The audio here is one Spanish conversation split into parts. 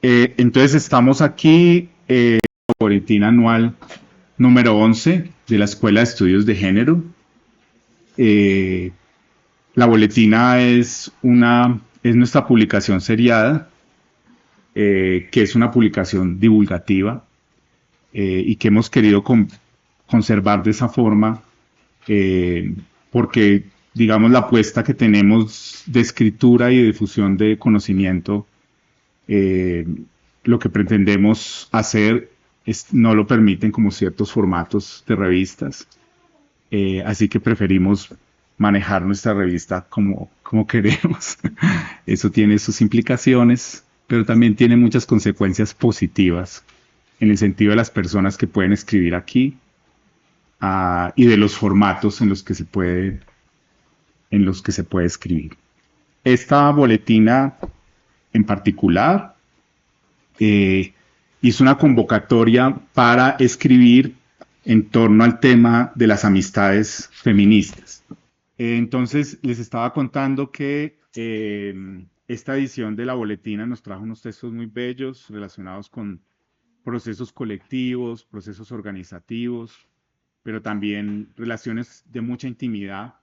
Entonces estamos aquí, boletín anual número 11 de la Escuela de Estudios de Género. Eh, la boletina es nuestra publicación seriada, que es una publicación divulgativa y que hemos querido conservar de esa forma, porque, digamos, la apuesta que tenemos de escritura y de difusión de conocimiento, eh, lo que pretendemos hacer no lo permiten como ciertos formatos de revistas, así que preferimos manejar nuestra revista como queremos. Eso tiene sus implicaciones, pero también tiene muchas consecuencias positivas en el sentido de las personas que pueden escribir aquí, y de los formatos en los que se puede escribir. Esta boletina en particular eh, hizo una convocatoria para escribir en torno al tema de las amistades feministas. Entonces, les estaba contando que esta edición de la boletina nos trajo unos textos muy bellos relacionados con procesos colectivos, procesos organizativos, pero también relaciones de mucha intimidad,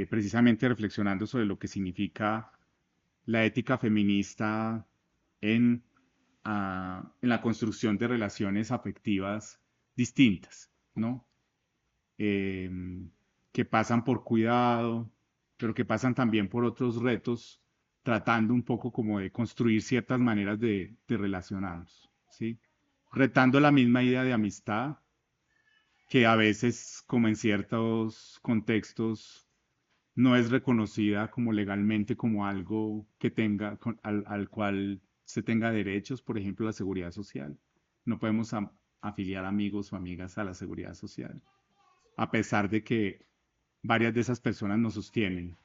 precisamente reflexionando sobre lo que significa la ética feminista en, en la construcción de relaciones afectivas distintas, ¿no? Eh, que pasan por cuidado, pero que pasan también por otros retos, tratando un poco como de construir ciertas maneras de relacionarnos, ¿sí? Retando la misma idea de amistad, que a veces, como en ciertos contextos, no es reconocida como legalmente como algo que tenga, al cual se tenga derechos, por ejemplo, la seguridad social. No podemos afiliar amigos o amigas a la seguridad social, a pesar de que varias de esas personas nos sostienen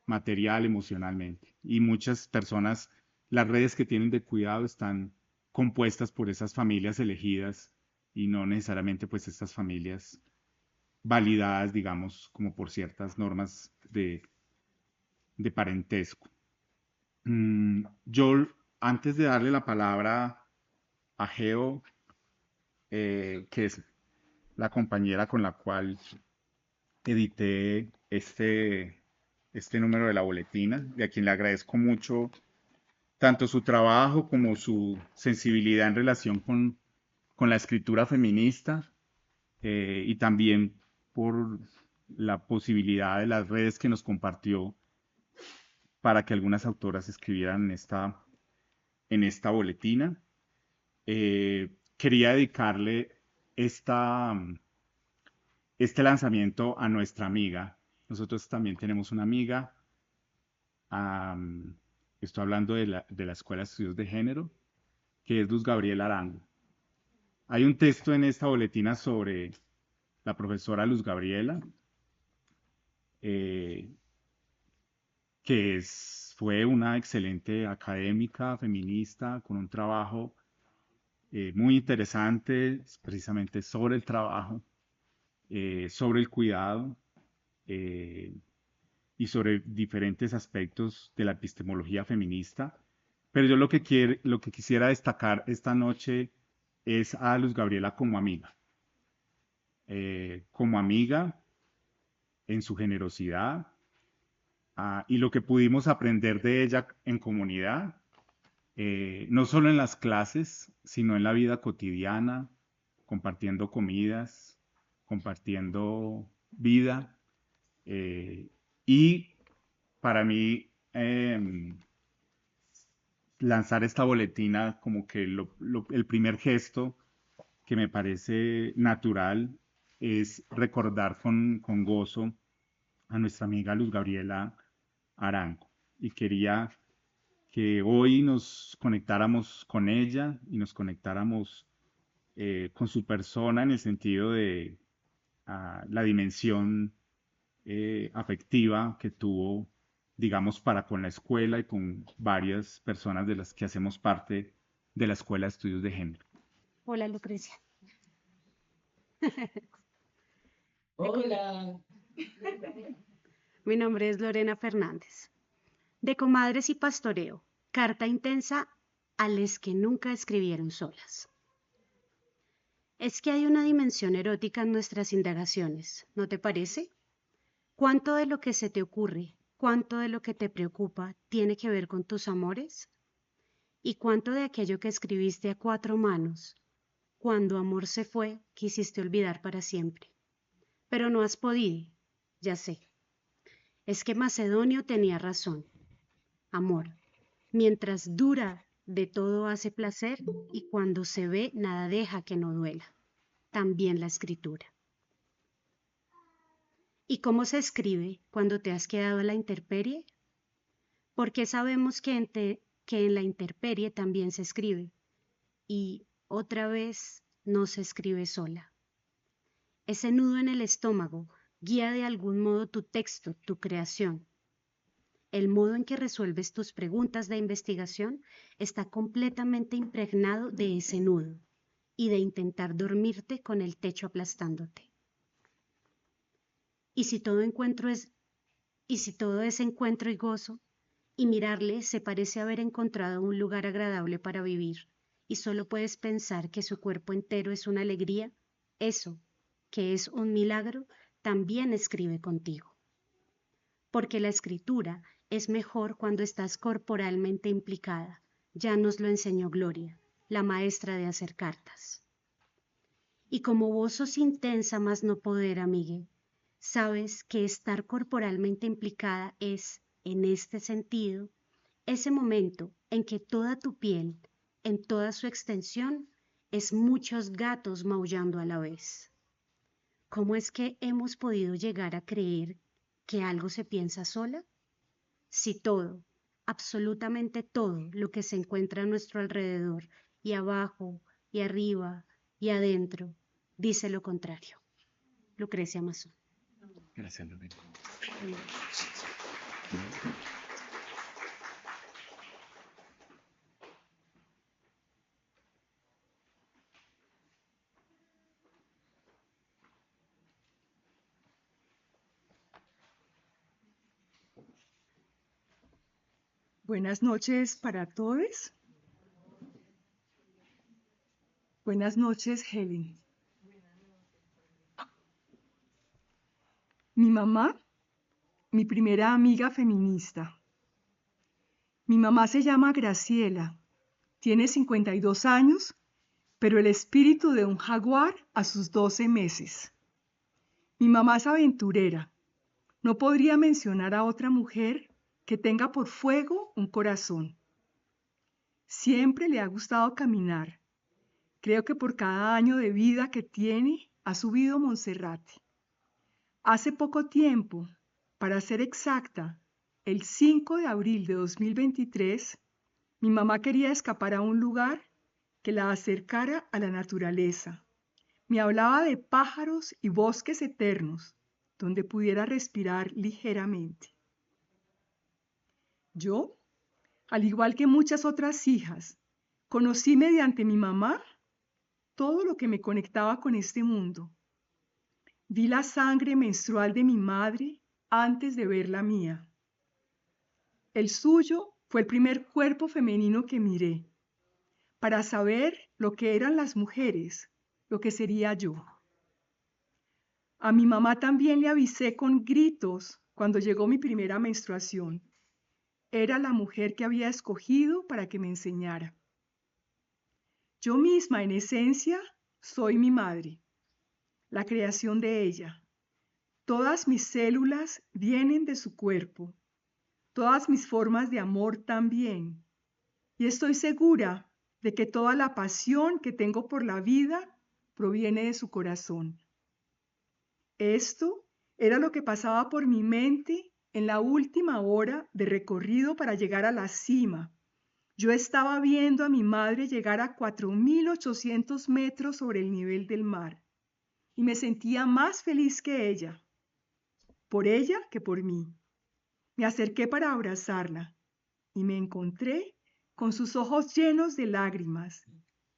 material, emocionalmente. Y muchas personas, las redes que tienen de cuidado están compuestas por esas familias elegidas y no necesariamente pues estas familias validadas, digamos, como por ciertas normas de parentesco. Yo, antes de darle la palabra a Geo, que es la compañera con la cual edité este número de la boletina, de a quien le agradezco mucho tanto su trabajo como su sensibilidad en relación con la escritura feminista, y también por la posibilidad de las redes que nos compartió para que algunas autoras escribieran en esta boletina. Quería dedicarle esta, este lanzamiento a nuestra amiga. Nosotros también tenemos una amiga, am, estoy hablando de la Escuela de Estudios de Género, que es Luz Gabriela Arango. Hay un texto en esta boletina sobre la profesora Luz Gabriela, eh, fue una excelente académica feminista con un trabajo muy interesante, precisamente sobre el trabajo, sobre el cuidado, eh, y sobre diferentes aspectos de la epistemología feminista. Pero yo lo que quisiera destacar esta noche es a Luz Gabriela como amiga en su generosidad, y lo que pudimos aprender de ella en comunidad, no solo en las clases, sino en la vida cotidiana, compartiendo comidas, compartiendo vida. Y para mí, lanzar esta boletina como que el primer gesto que me parece natural es recordar con gozo a nuestra amiga Luz Gabriela Arango. Y quería que hoy nos conectáramos con ella y nos conectáramos con su persona en el sentido de la dimensión afectiva que tuvo, digamos, para con la escuela y con varias personas de las que hacemos parte de la Escuela de Estudios de Género. Hola, Lucrecia. Hola. Mi nombre es Lorena Fernández. De Comadres y Pastoreo, carta intensa a las que nunca escribieron solas. Es que hay una dimensión erótica en nuestras indagaciones, ¿no te parece? ¿Cuánto de lo que se te ocurre, cuánto de lo que te preocupa tiene que ver con tus amores? ¿Y cuánto de aquello que escribiste a cuatro manos, cuando amor se fue, quisiste olvidar para siempre? Pero no has podido, ya sé. Es que Macedonio tenía razón. Amor, mientras dura, de todo hace placer, y cuando se ve, nada deja que no duela. También la escritura. ¿Y cómo se escribe cuando te has quedado en la intemperie? Porque sabemos que en la intemperie también se escribe, y otra vez no se escribe sola. Ese nudo en el estómago guía de algún modo tu texto, tu creación. El modo en que resuelves tus preguntas de investigación está completamente impregnado de ese nudo y de intentar dormirte con el techo aplastándote. Y si todo es encuentro y gozo, y mirarle se parece haber encontrado un lugar agradable para vivir, y solo puedes pensar que su cuerpo entero es una alegría, eso, que es un milagro, también escribe contigo. Porque la escritura es mejor cuando estás corporalmente implicada. Ya nos lo enseñó Gloria, la maestra de hacer cartas. Y como vos sos intensa más no poder, amigue, sabes que estar corporalmente implicada es, en este sentido, ese momento en que toda tu piel, en toda su extensión, es muchos gatos maullando a la vez. ¿Cómo es que hemos podido llegar a creer que algo se piensa sola? Si todo, absolutamente todo lo que se encuentra a nuestro alrededor, y abajo, y arriba, y adentro, dice lo contrario. Lucrecia Mazón. Gracias, Lorena. Buenas noches para todos. Buenas noches, Helen. Mi mamá, mi primera amiga feminista. Mi mamá se llama Graciela, tiene 52 años, pero el espíritu de un jaguar a sus 12 meses. Mi mamá es aventurera. No podría mencionar a otra mujer que tenga por fuego un corazón. Siempre le ha gustado caminar. Creo que por cada año de vida que tiene, ha subido Monserrate. Hace poco tiempo, para ser exacta, el 5 de abril de 2023, mi mamá quería escapar a un lugar que la acercara a la naturaleza. Me hablaba de pájaros y bosques eternos, donde pudiera respirar ligeramente. Yo, al igual que muchas otras hijas, conocí mediante mi mamá todo lo que me conectaba con este mundo. Vi la sangre menstrual de mi madre antes de ver la mía. El suyo fue el primer cuerpo femenino que miré, para saber lo que eran las mujeres, lo que sería yo. A mi mamá también le avisé con gritos cuando llegó mi primera menstruación. Era la mujer que había escogido para que me enseñara. Yo misma, en esencia, soy mi madre, la creación de ella. Todas mis células vienen de su cuerpo, todas mis formas de amor también. Y estoy segura de que toda la pasión que tengo por la vida proviene de su corazón. Esto era lo que pasaba por mi mente en la última hora de recorrido para llegar a la cima. Yo estaba viendo a mi madre llegar a 4.800 metros sobre el nivel del mar y me sentía más feliz que ella, por ella que por mí. Me acerqué para abrazarla y me encontré con sus ojos llenos de lágrimas.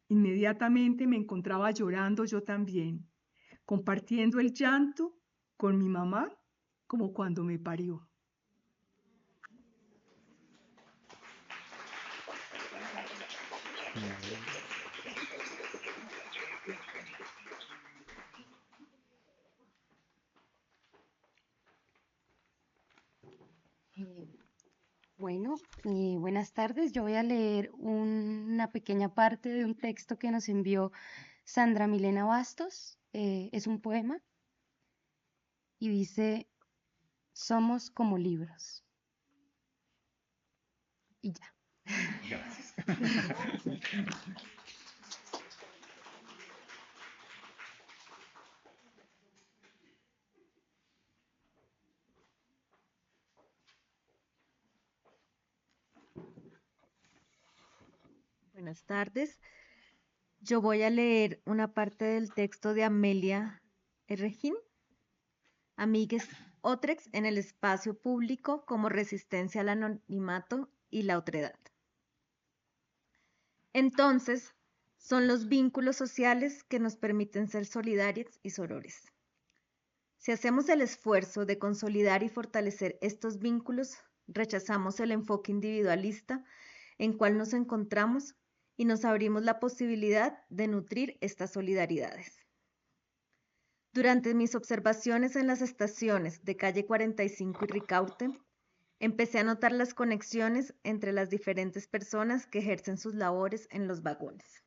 Inmediatamente me encontraba llorando yo también, compartiendo el llanto con mi mamá como cuando me parió. Eh, Bueno, buenas tardes. Yo voy a leer una pequeña parte de un texto que nos envió Sandra Milena Bastos. Es un poema y dice, somos como libros. Y ya. Gracias. Buenas tardes. Yo voy a leer una parte del texto de Amelia Regín, Amigues Otrex en el espacio público como resistencia al anonimato y la otredad. Entonces, son los vínculos sociales que nos permiten ser solidarias y sorores. Si hacemos el esfuerzo de consolidar y fortalecer estos vínculos, rechazamos el enfoque individualista en cual nos encontramos y nos abrimos la posibilidad de nutrir estas solidaridades. Durante mis observaciones en las estaciones de calle 45 y Ricaurte, empecé a notar las conexiones entre las diferentes personas que ejercen sus labores en los vagones.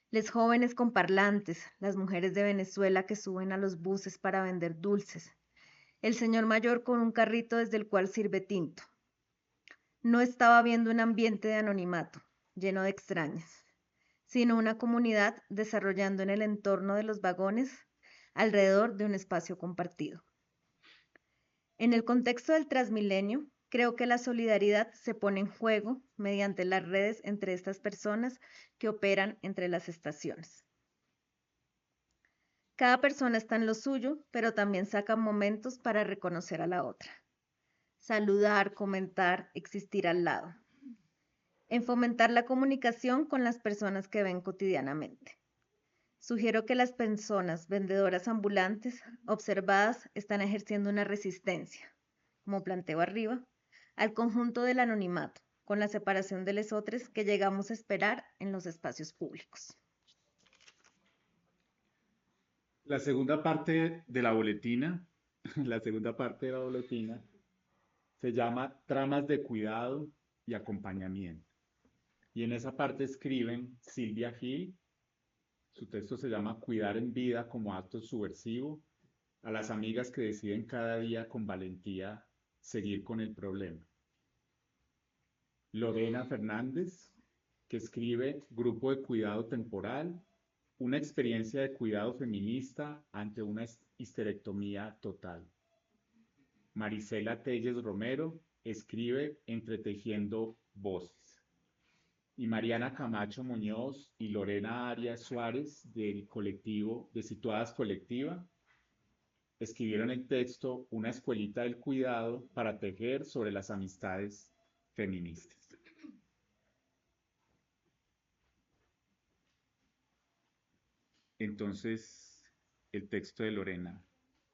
Les jóvenes con parlantes, las mujeres de Venezuela que suben a los buses para vender dulces, el señor mayor con un carrito desde el cual sirve tinto. No estaba viendo un ambiente de anonimato, lleno de extrañas, sino una comunidad desarrollando en el entorno de los vagones alrededor de un espacio compartido. En el contexto del Transmilenio, creo que la solidaridad se pone en juego mediante las redes entre estas personas que operan entre las estaciones. Cada persona está en lo suyo, pero también saca momentos para reconocer a la otra. Saludar, comentar, existir al lado. En fomentar la comunicación con las personas que ven cotidianamente. Sugiero que las personas vendedoras ambulantes observadas están ejerciendo una resistencia, como planteo arriba, al conjunto del anonimato, con la separación de lesotres que llegamos a esperar en los espacios públicos. La segunda parte de la boletina, la segunda parte de la boletina se llama Tramas de cuidado y acompañamiento. Y en esa parte escriben Silvia Gil, su texto se llama Cuidar en vida como acto subversivo, a las amigas que deciden cada día con valentía seguir con el problema. Lorena Fernández, que escribe Grupo de Cuidado Temporal, una experiencia de cuidado feminista ante una histerectomía total. Marisela Telles Romero escribe Entretejiendo Voces. Y Mariana Camacho Muñoz y Lorena Arias Suárez del colectivo de Situadas Colectiva escribieron el texto Una escuelita del cuidado para tejer sobre las amistades feministas. Entonces, el texto de Lorena,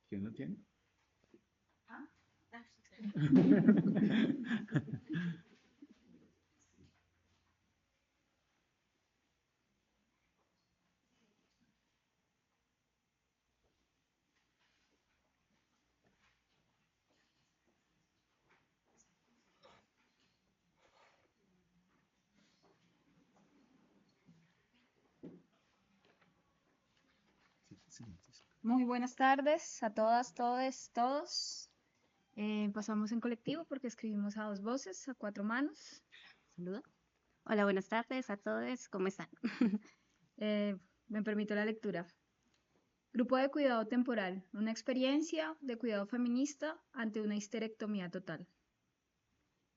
¿quién lo tiene? Muy buenas tardes a todas, todes, todos. Pasamos en colectivo porque escribimos a dos voces, a cuatro manos. Saluda. Hola, buenas tardes a todos. ¿Cómo están? Me permito la lectura. Grupo de cuidado temporal, una experiencia de cuidado feminista ante una histerectomía total.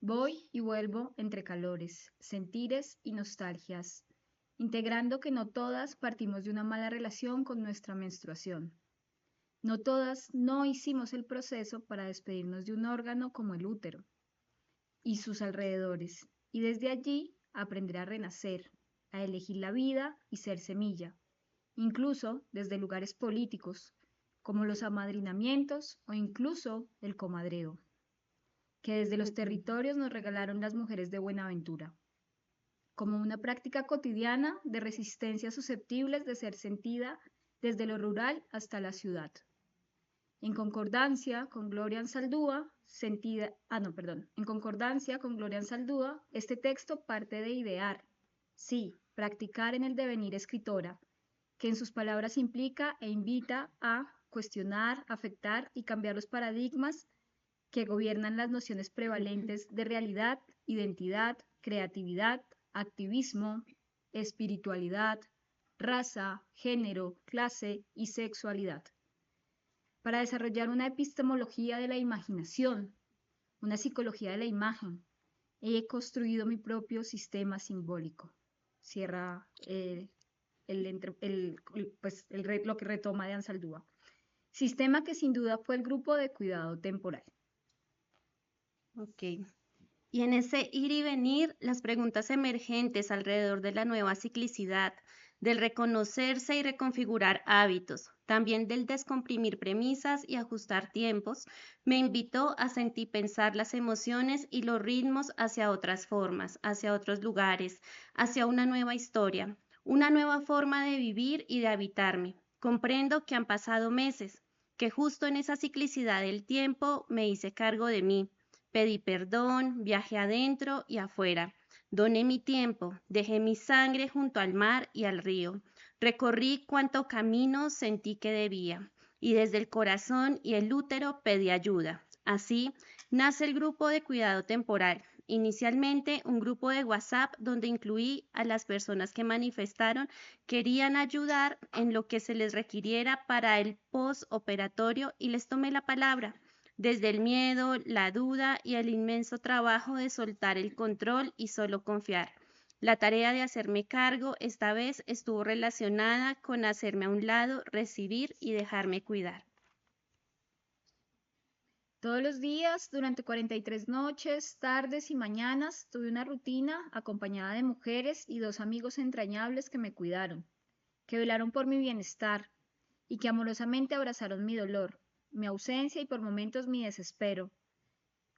Voy y vuelvo entre calores, sentires y nostalgias, integrando que no todas partimos de una mala relación con nuestra menstruación. No todas no hicimos el proceso para despedirnos de un órgano como el útero y sus alrededores, y desde allí aprender a renacer, a elegir la vida y ser semilla, incluso desde lugares políticos, como los amadrinamientos o incluso el comadreo, que desde los territorios nos regalaron las mujeres de Buenaventura. como una práctica cotidiana de resistencia susceptibles de ser sentida desde lo rural hasta la ciudad. En concordancia con Gloria Anzaldúa, este texto parte de idear, sí, practicar en el devenir escritora, que en sus palabras implica e invita a cuestionar, afectar y cambiar los paradigmas que gobiernan las nociones prevalentes de realidad, identidad, creatividad, activismo, espiritualidad, raza, género, clase y sexualidad. Para desarrollar una epistemología de la imaginación, una psicología de la imagen, he construido mi propio sistema simbólico. Cierra lo que retoma de Anzaldúa. Sistema que sin duda fue el grupo de cuidado temporal. Ok. Y en ese ir y venir, las preguntas emergentes alrededor de la nueva ciclicidad, del reconocerse y reconfigurar hábitos, también del descomprimir premisas y ajustar tiempos, me invitó a sentir pensar las emociones y los ritmos hacia otras formas, hacia otros lugares, hacia una nueva historia, una nueva forma de vivir y de habitarme. Comprendo que han pasado meses, que justo en esa ciclicidad del tiempo me hice cargo de mí. Pedí perdón, viajé adentro y afuera. Doné mi tiempo, dejé mi sangre junto al mar y al río. Recorrí cuanto camino sentí que debía, y desde el corazón y el útero pedí ayuda. Así nace el grupo de cuidado temporal. Inicialmente un grupo de WhatsApp donde incluí a las personas que manifestaron querían ayudar en lo que se les requiriera para el postoperatorio y les tomé la palabra. Desde el miedo, la duda y el inmenso trabajo de soltar el control y solo confiar. La tarea de hacerme cargo esta vez estuvo relacionada con hacerme a un lado, recibir y dejarme cuidar. Todos los días, durante 43 noches, tardes y mañanas, tuve una rutina acompañada de mujeres y 2 amigos entrañables que me cuidaron, que velaron por mi bienestar y que amorosamente abrazaron mi dolor, mi ausencia y por momentos mi desespero.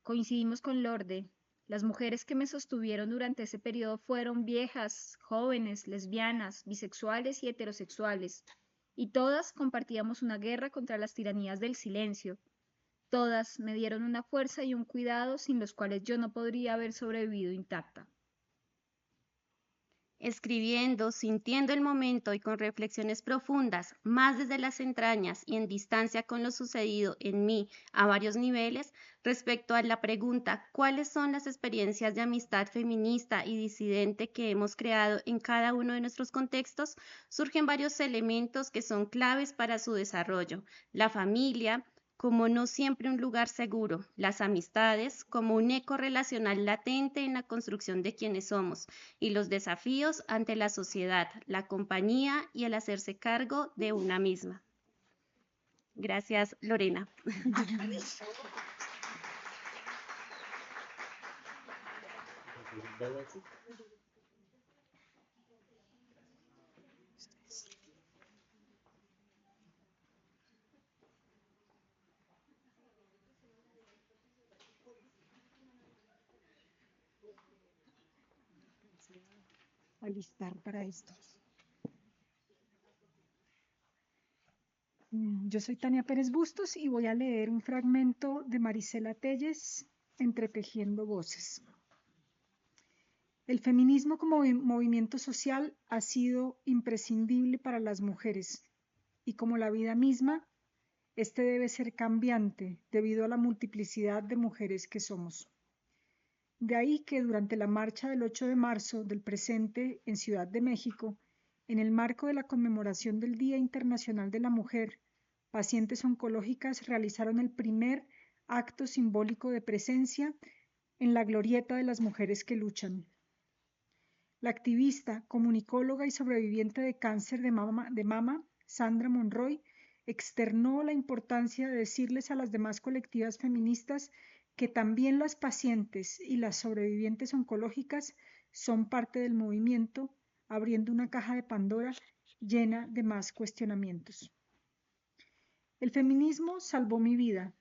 Coincidimos con Lorde. Las mujeres que me sostuvieron durante ese periodo fueron viejas, jóvenes, lesbianas, bisexuales y heterosexuales, y todas compartíamos una guerra contra las tiranías del silencio. Todas me dieron una fuerza y un cuidado sin los cuales yo no podría haber sobrevivido intacta. Escribiendo, sintiendo el momento y con reflexiones profundas, más desde las entrañas y en distancia con lo sucedido en mí a varios niveles, respecto a la pregunta ¿cuáles son las experiencias de amistad feminista y disidente que hemos creado en cada uno de nuestros contextos? Surgen varios elementos que son claves para su desarrollo. La familia, como no siempre un lugar seguro, las amistades como un eco relacional latente en la construcción de quienes somos y los desafíos ante la sociedad, la compañía y el hacerse cargo de una misma. Gracias, Lorena. Alistar para esto. Yo soy Tania Pérez Bustos y voy a leer un fragmento de Marisela Telles, Entretejiendo Voces. El feminismo como movimiento social ha sido imprescindible para las mujeres y como la vida misma, este debe ser cambiante debido a la multiplicidad de mujeres que somos. De ahí que durante la marcha del 8 de marzo del presente en Ciudad de México, en el marco de la conmemoración del Día Internacional de la Mujer, pacientes oncológicas realizaron el primer acto simbólico de presencia en la glorieta de las mujeres que luchan. La activista, comunicóloga y sobreviviente de cáncer de mama, Sandra Monroy, externó la importancia de decirles a las demás colectivas feministas que también las pacientes y las sobrevivientes oncológicas son parte del movimiento, abriendo una caja de Pandora llena de más cuestionamientos. El feminismo salvó mi vida.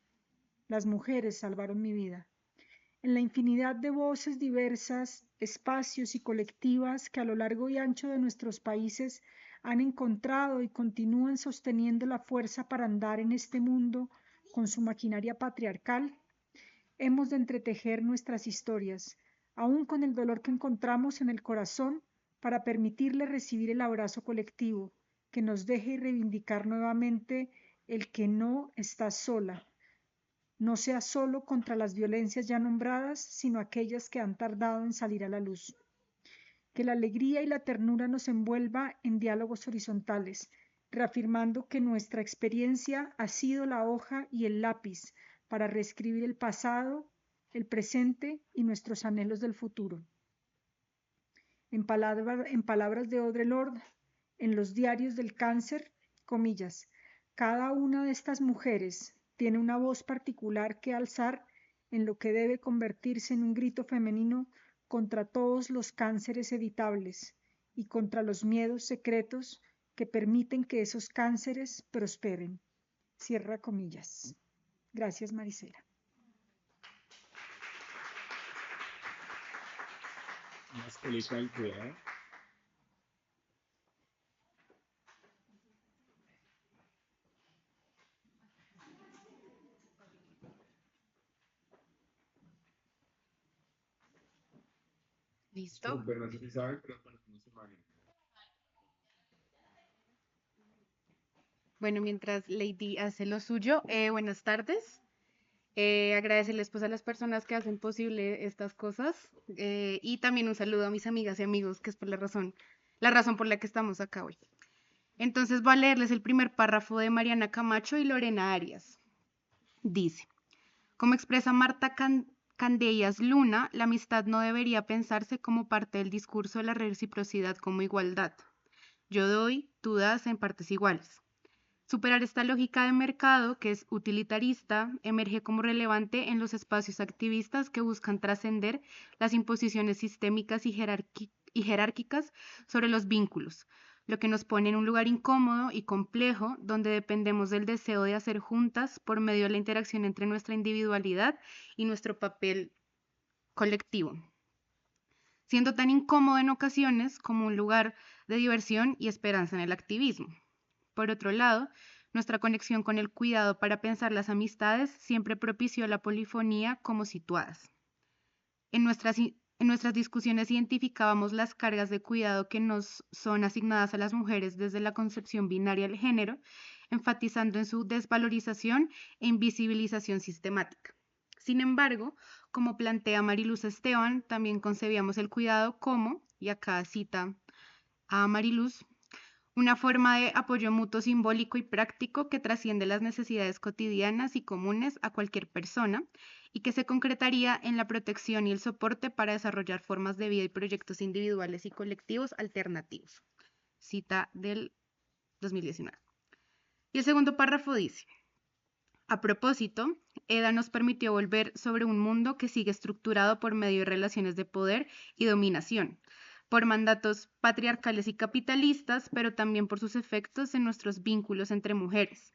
Las mujeres salvaron mi vida. en la infinidad de voces diversas, espacios y colectivas que a lo largo y ancho de nuestros países han encontrado y continúan sosteniendo la fuerza para andar en este mundo con su maquinaria patriarcal, hemos de entretejer nuestras historias, aún con el dolor que encontramos en el corazón, para permitirle recibir el abrazo colectivo que nos deje reivindicar nuevamente el que no está sola. No sea solo contra las violencias ya nombradas, sino aquellas que han tardado en salir a la luz. Que la alegría y la ternura nos envuelva en diálogos horizontales, reafirmando que nuestra experiencia ha sido la hoja y el lápiz para reescribir el pasado, el presente y nuestros anhelos del futuro. En palabras de Audre Lorde, en los diarios del cáncer, comillas, cada una de estas mujeres tiene una voz particular que alzar en lo que debe convertirse en un grito femenino contra todos los cánceres evitables y contra los miedos secretos que permiten que esos cánceres prosperen. Cierra comillas. Gracias, Marisela. ¿Listo? Bueno, mientras Lady hace lo suyo, buenas tardes. Agradecerles pues a las personas que hacen posible estas cosas y también un saludo a mis amigas y amigos, que es por la razón por la que estamos acá hoy. Entonces voy a leerles el primer párrafo de Mariana Camacho y Lorena Arias. Dice, como expresa Marta Candellas Luna, la amistad no debería pensarse como parte del discurso de la reciprocidad como igualdad. Yo doy, tú das en partes iguales. Superar esta lógica de mercado, que es utilitarista, emerge como relevante en los espacios activistas que buscan trascender las imposiciones sistémicas y jerárquicas sobre los vínculos, lo que nos pone en un lugar incómodo y complejo donde dependemos del deseo de hacer juntas por medio de la interacción entre nuestra individualidad y nuestro papel colectivo, siendo tan incómodo en ocasiones como un lugar de diversión y esperanza en el activismo. Por otro lado, nuestra conexión con el cuidado para pensar las amistades siempre propició la polifonía como situadas. En nuestras discusiones identificábamos las cargas de cuidado que nos son asignadas a las mujeres desde la concepción binaria del género, enfatizando en su desvalorización e invisibilización sistemática. Sin embargo, como plantea Mariluz Esteban, también concebíamos el cuidado como, y acá cita a Mariluz, una forma de apoyo mutuo simbólico y práctico que trasciende las necesidades cotidianas y comunes a cualquier persona y que se concretaría en la protección y el soporte para desarrollar formas de vida y proyectos individuales y colectivos alternativos. Cita del 2019. Y el segundo párrafo dice, a propósito, EDA nos permitió volver sobre un mundo que sigue estructurado por medio de relaciones de poder y dominación, por mandatos patriarcales y capitalistas, pero también por sus efectos en nuestros vínculos entre mujeres,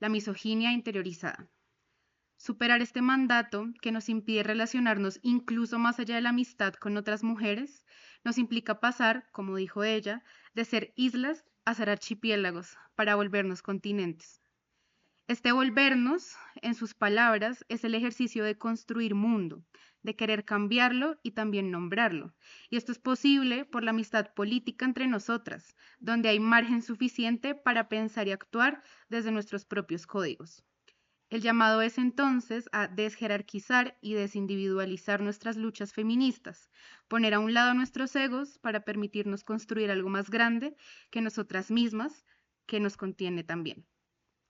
la misoginia interiorizada. Superar este mandato, que nos impide relacionarnos incluso más allá de la amistad con otras mujeres, nos implica pasar, como dijo ella, de ser islas a ser archipiélagos para volvernos continentes. Este volvernos, en sus palabras, es el ejercicio de construir mundo, de querer cambiarlo y también nombrarlo. Y esto es posible por la amistad política entre nosotras, donde hay margen suficiente para pensar y actuar desde nuestros propios códigos. El llamado es entonces a desjerarquizar y desindividualizar nuestras luchas feministas, poner a un lado nuestros egos para permitirnos construir algo más grande que nosotras mismas, que nos contiene también.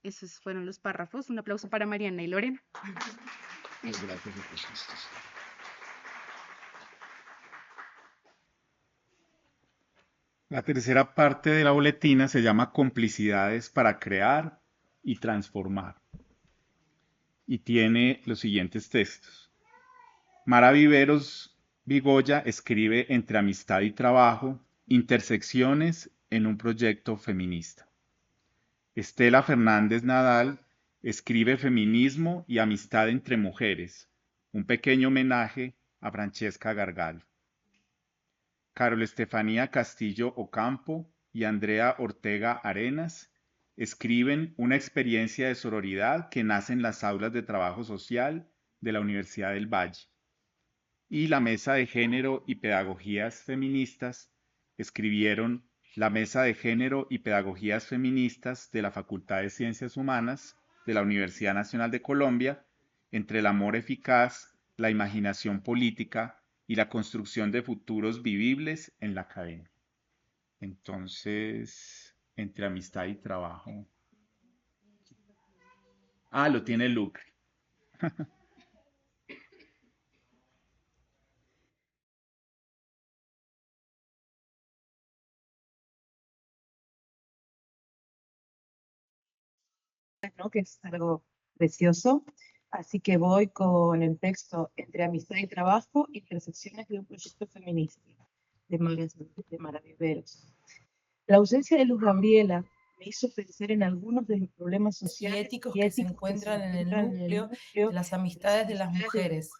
Esos fueron los párrafos. Un aplauso para Mariana y Lorena. La tercera parte de la boletina se llama Complicidades para crear y transformar. Y tiene los siguientes textos. Mara Viveros Vigoya escribe Entre amistad y trabajo, intersecciones en un proyecto feminista. Estela Fernández Nadal escribe Feminismo y amistad entre mujeres, un pequeño homenaje a Francesca Gargalo. Carol Estefanía Castillo Ocampo y Andrea Ortega Arenas escriben una experiencia de sororidad que nace en las aulas de trabajo social de la Universidad del Valle. Y la Mesa de Género y Pedagogías Feministas escribieron la Mesa de Género y Pedagogías Feministas de la Facultad de Ciencias Humanas de la Universidad Nacional de Colombia, entre el amor eficaz, la imaginación política y la construcción de futuros vivibles en la academia. Entonces, entre amistad y trabajo. Ah, lo tiene Lucre. ¿No? Que es algo precioso. Así que voy con el texto Entre amistad y trabajo, intersecciones de un proyecto feminista, de Mara Viveros. La ausencia de Luz Gabriela me hizo pensar en algunos de los problemas sociales y éticos que se encuentran en el núcleo de las amistades de las mujeres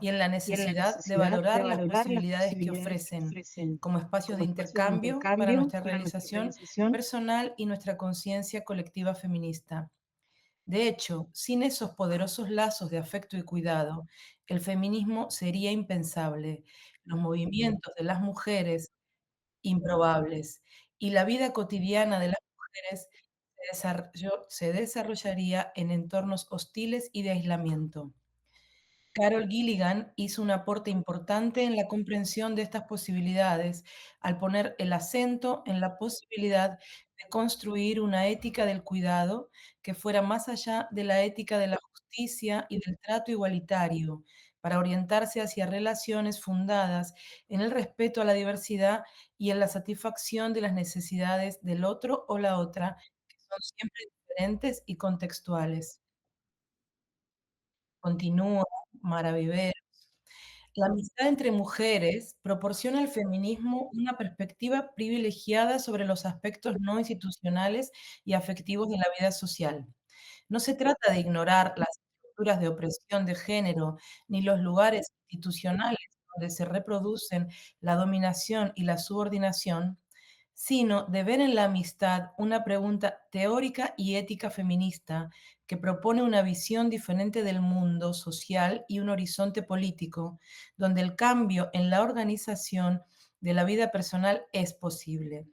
y en la necesidad de valorar las posibilidades que ofrecen como espacios de intercambio para nuestra realización personal y nuestra conciencia colectiva feminista. De hecho, sin esos poderosos lazos de afecto y cuidado, el feminismo sería impensable, los movimientos de las mujeres improbables, y la vida cotidiana de las mujeres se desarrollaría en entornos hostiles y de aislamiento. Carol Gilligan hizo un aporte importante en la comprensión de estas posibilidades al poner el acento en la posibilidad de construir una ética del cuidado que fuera más allá de la ética de la justicia y del trato igualitario, para orientarse hacia relaciones fundadas en el respeto a la diversidad y en la satisfacción de las necesidades del otro o la otra, que son siempre diferentes y contextuales. Continúa Mara Viveros. La amistad entre mujeres proporciona al feminismo una perspectiva privilegiada sobre los aspectos no institucionales y afectivos de la vida social. No se trata de ignorar las estructuras de opresión de género ni los lugares institucionales donde se reproducen la dominación y la subordinación, sino de ver en la amistad una pregunta teórica y ética feminista que propone una visión diferente del mundo social y un horizonte político, donde el cambio en la organización de la vida personal es posible.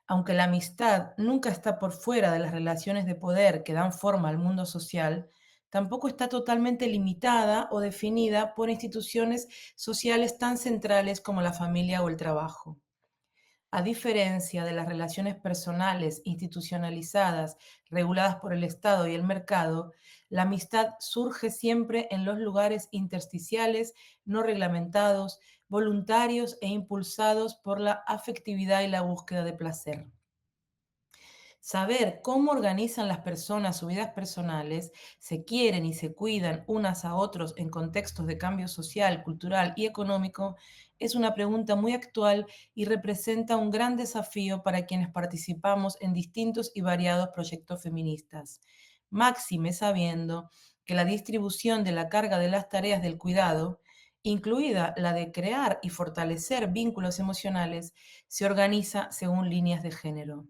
Aunque la amistad nunca está por fuera de las relaciones de poder que dan forma al mundo social, tampoco está totalmente limitada o definida por instituciones sociales tan centrales como la familia o el trabajo. A diferencia de las relaciones personales institucionalizadas, reguladas por el Estado y el mercado, la amistad surge siempre en los lugares intersticiales, no reglamentados, voluntarios e impulsados por la afectividad y la búsqueda de placer. Saber cómo organizan las personas sus vidas personales, se quieren y se cuidan unas a otros en contextos de cambio social, cultural y económico, es una pregunta muy actual y representa un gran desafío para quienes participamos en distintos y variados proyectos feministas. Máxime sabiendo que la distribución de la carga de las tareas del cuidado, incluida la de crear y fortalecer vínculos emocionales, se organiza según líneas de género.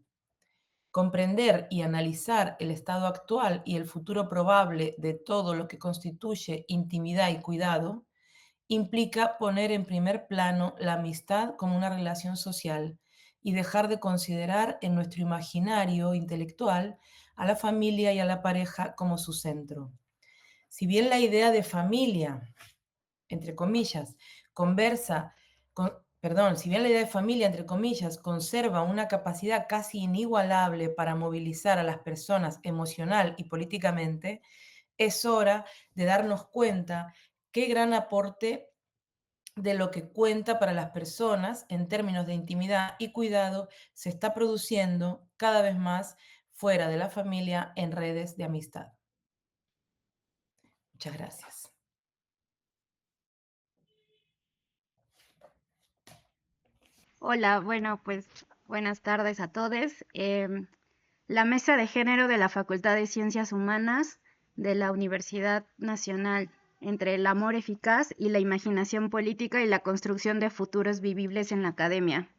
Comprender y analizar el estado actual y el futuro probable de todo lo que constituye intimidad y cuidado implica poner en primer plano la amistad como una relación social y dejar de considerar en nuestro imaginario intelectual a la familia y a la pareja como su centro. Si bien la idea de familia, entre comillas, si bien la idea de familia, entre comillas, conserva una capacidad casi inigualable para movilizar a las personas emocional y políticamente, es hora de darnos cuenta qué gran aporte de lo que cuenta para las personas en términos de intimidad y cuidado se está produciendo cada vez más fuera de la familia en redes de amistad. Muchas gracias. Hola, bueno, pues buenas tardes a todos. La Mesa de Género de la Facultad de Ciencias Humanas de la Universidad Nacional entre el amor eficaz y la imaginación política y la construcción de futuros vivibles en la academia.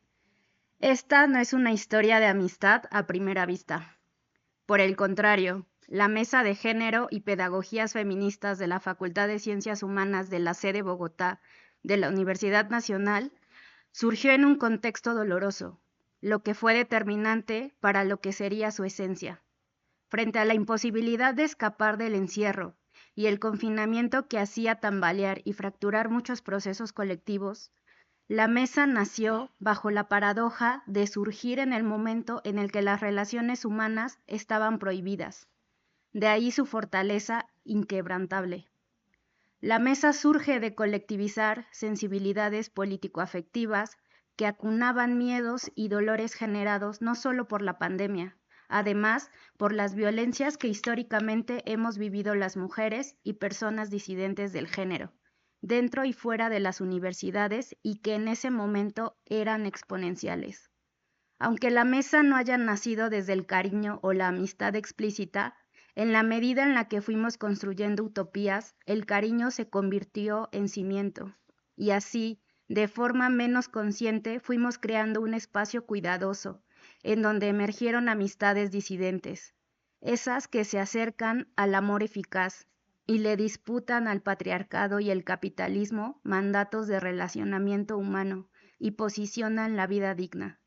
Esta no es una historia de amistad a primera vista. Por el contrario, la Mesa de Género y Pedagogías Feministas de la Facultad de Ciencias Humanas de la sede Bogotá de la Universidad Nacional surgió en un contexto doloroso, lo que fue determinante para lo que sería su esencia. Frente a la imposibilidad de escapar del encierro y el confinamiento que hacía tambalear y fracturar muchos procesos colectivos, la mesa nació bajo la paradoja de surgir en el momento en el que las relaciones humanas estaban prohibidas. De ahí su fortaleza inquebrantable. La mesa surge de colectivizar sensibilidades político-afectivas que acunaban miedos y dolores generados no solo por la pandemia, además por las violencias que históricamente hemos vivido las mujeres y personas disidentes del género, dentro y fuera de las universidades y que en ese momento eran exponenciales. Aunque la mesa no haya nacido desde el cariño o la amistad explícita, en la medida en la que fuimos construyendo utopías, el cariño se convirtió en cimiento, y así, de forma menos consciente, fuimos creando un espacio cuidadoso, en donde emergieron amistades disidentes, esas que se acercan al amor eficaz y le disputan al patriarcado y el capitalismo mandatos de relacionamiento humano y posicionan la vida digna.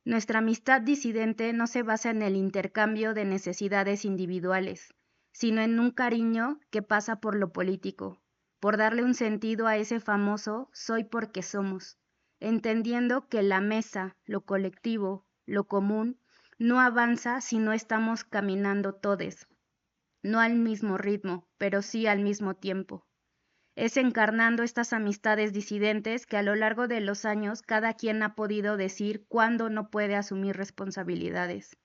Nuestra amistad disidente no se basa en el intercambio de necesidades individuales, sino en un cariño que pasa por lo político, por darle un sentido a ese famoso soy porque somos, entendiendo que la mesa, lo colectivo, lo común, no avanza si no estamos caminando todes, no al mismo ritmo, pero sí al mismo tiempo. Es encarnando estas amistades disidentes que a lo largo de los años cada quien ha podido decir cuándo no puede asumir responsabilidades,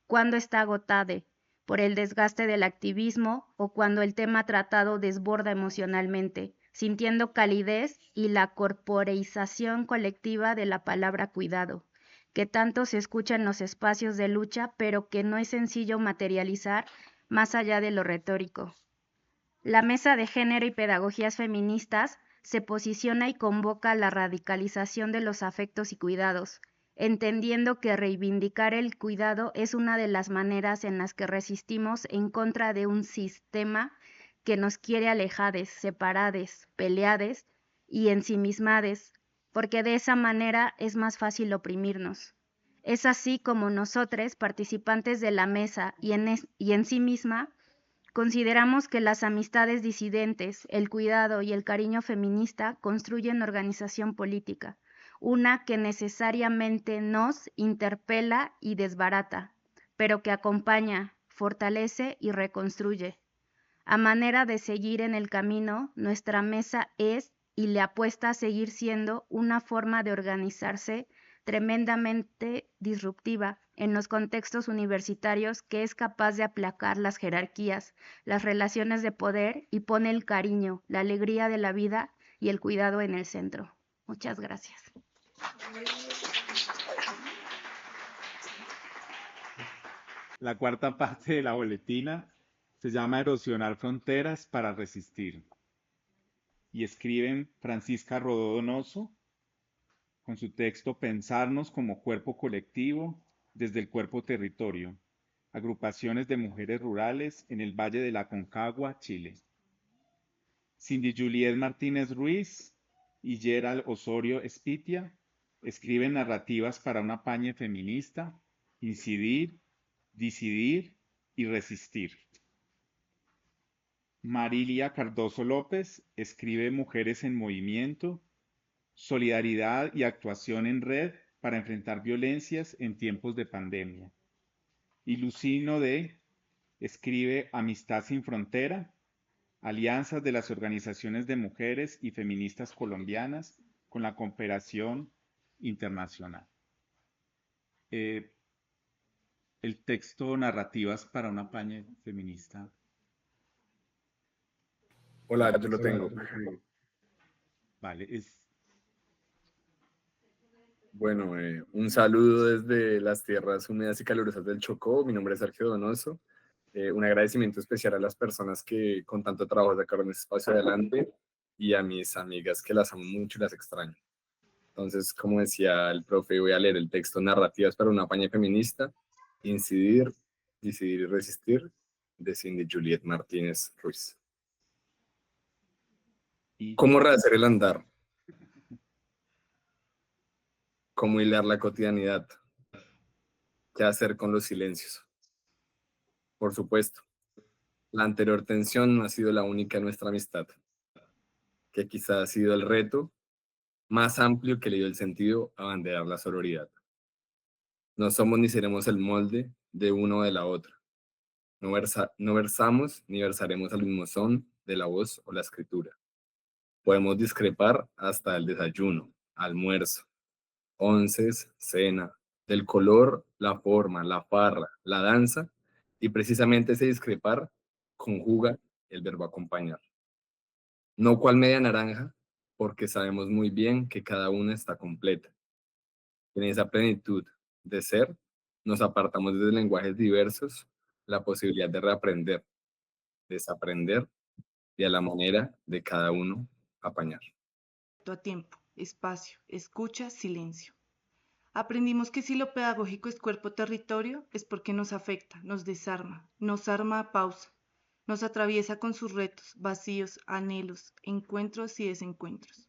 cuándo está agotado por el desgaste del activismo o cuando el tema tratado desborda emocionalmente, sintiendo calidez y la corporeización colectiva de la palabra cuidado, que tanto se escucha en los espacios de lucha, pero que no es sencillo materializar más allá de lo retórico. La Mesa de Género y Pedagogías Feministas se posiciona y convoca a la radicalización de los afectos y cuidados, entendiendo que reivindicar el cuidado es una de las maneras en las que resistimos en contra de un sistema que nos quiere alejades, separades, peleades y ensimismades, porque de esa manera es más fácil oprimirnos. Es así como nosotros, participantes de la mesa y en sí misma, consideramos que las amistades disidentes, el cuidado y el cariño feminista construyen organización política, una que necesariamente nos interpela y desbarata, pero que acompaña, fortalece y reconstruye. A manera de seguir en el camino, nuestra mesa es y le apuesta a seguir siendo una forma de organizarse tremendamente disruptiva en los contextos universitarios que es capaz de aplacar las jerarquías, las relaciones de poder y pone el cariño, la alegría de la vida y el cuidado en el centro. Muchas gracias. La cuarta parte de la boletina se llama Erosionar fronteras para resistir. Y escriben Francisca Rodó Donoso con su texto Pensarnos como cuerpo colectivo desde el cuerpo territorio. Agrupaciones de mujeres rurales en el Valle de la Aconcagua, Chile. Cindy Juliet Martínez Ruiz y Gerald Osorio Espitia escriben narrativas para una pañe feminista, incidir, disidir y resistir. Marilia Cardoso López escribe Mujeres en Movimiento, Solidaridad y Actuación en Red para enfrentar violencias en tiempos de pandemia. Y Lucino D. escribe Amistad sin Frontera, alianzas de las organizaciones de mujeres y feministas colombianas con la cooperación internacional. El texto Narrativas para una pañe feminista. Hola, yo lo tengo. Vale, Bueno, un saludo desde las tierras húmedas y calurosas del Chocó. Mi nombre es Sergio Donoso. un agradecimiento especial a las personas que con tanto trabajo sacaron este espacio adelante y a mis amigas que las amo mucho y las extraño. Entonces, como decía el profe, voy a leer el texto Narrativas para una paña feminista, Incidir, Decidir y Resistir, de Cindy Juliet Martínez Ruiz. ¿Cómo rehacer el andar? ¿Cómo hilar la cotidianidad? ¿Qué hacer con los silencios? Por supuesto, la anterior tensión no ha sido la única en nuestra amistad, que quizá ha sido el reto más amplio que le dio el sentido a abanderar la sororidad. No somos ni seremos el molde de uno o de la otra. No versamos ni versaremos al mismo son de la voz o la escritura. Podemos discrepar hasta el desayuno, almuerzo, onces, cena, del color, la forma, la farra, la danza, y precisamente ese discrepar conjuga el verbo acompañar. No cual media naranja, porque sabemos muy bien que cada una está completa. En esa plenitud de ser, nos apartamos desde lenguajes diversos, la posibilidad de reaprender, desaprender y a la manera de cada uno apañar. A tiempo, espacio, escucha, silencio. Aprendimos que si lo pedagógico es cuerpo-territorio, es porque nos afecta, nos desarma, nos arma a pausa, nos atraviesa con sus retos, vacíos, anhelos, encuentros y desencuentros.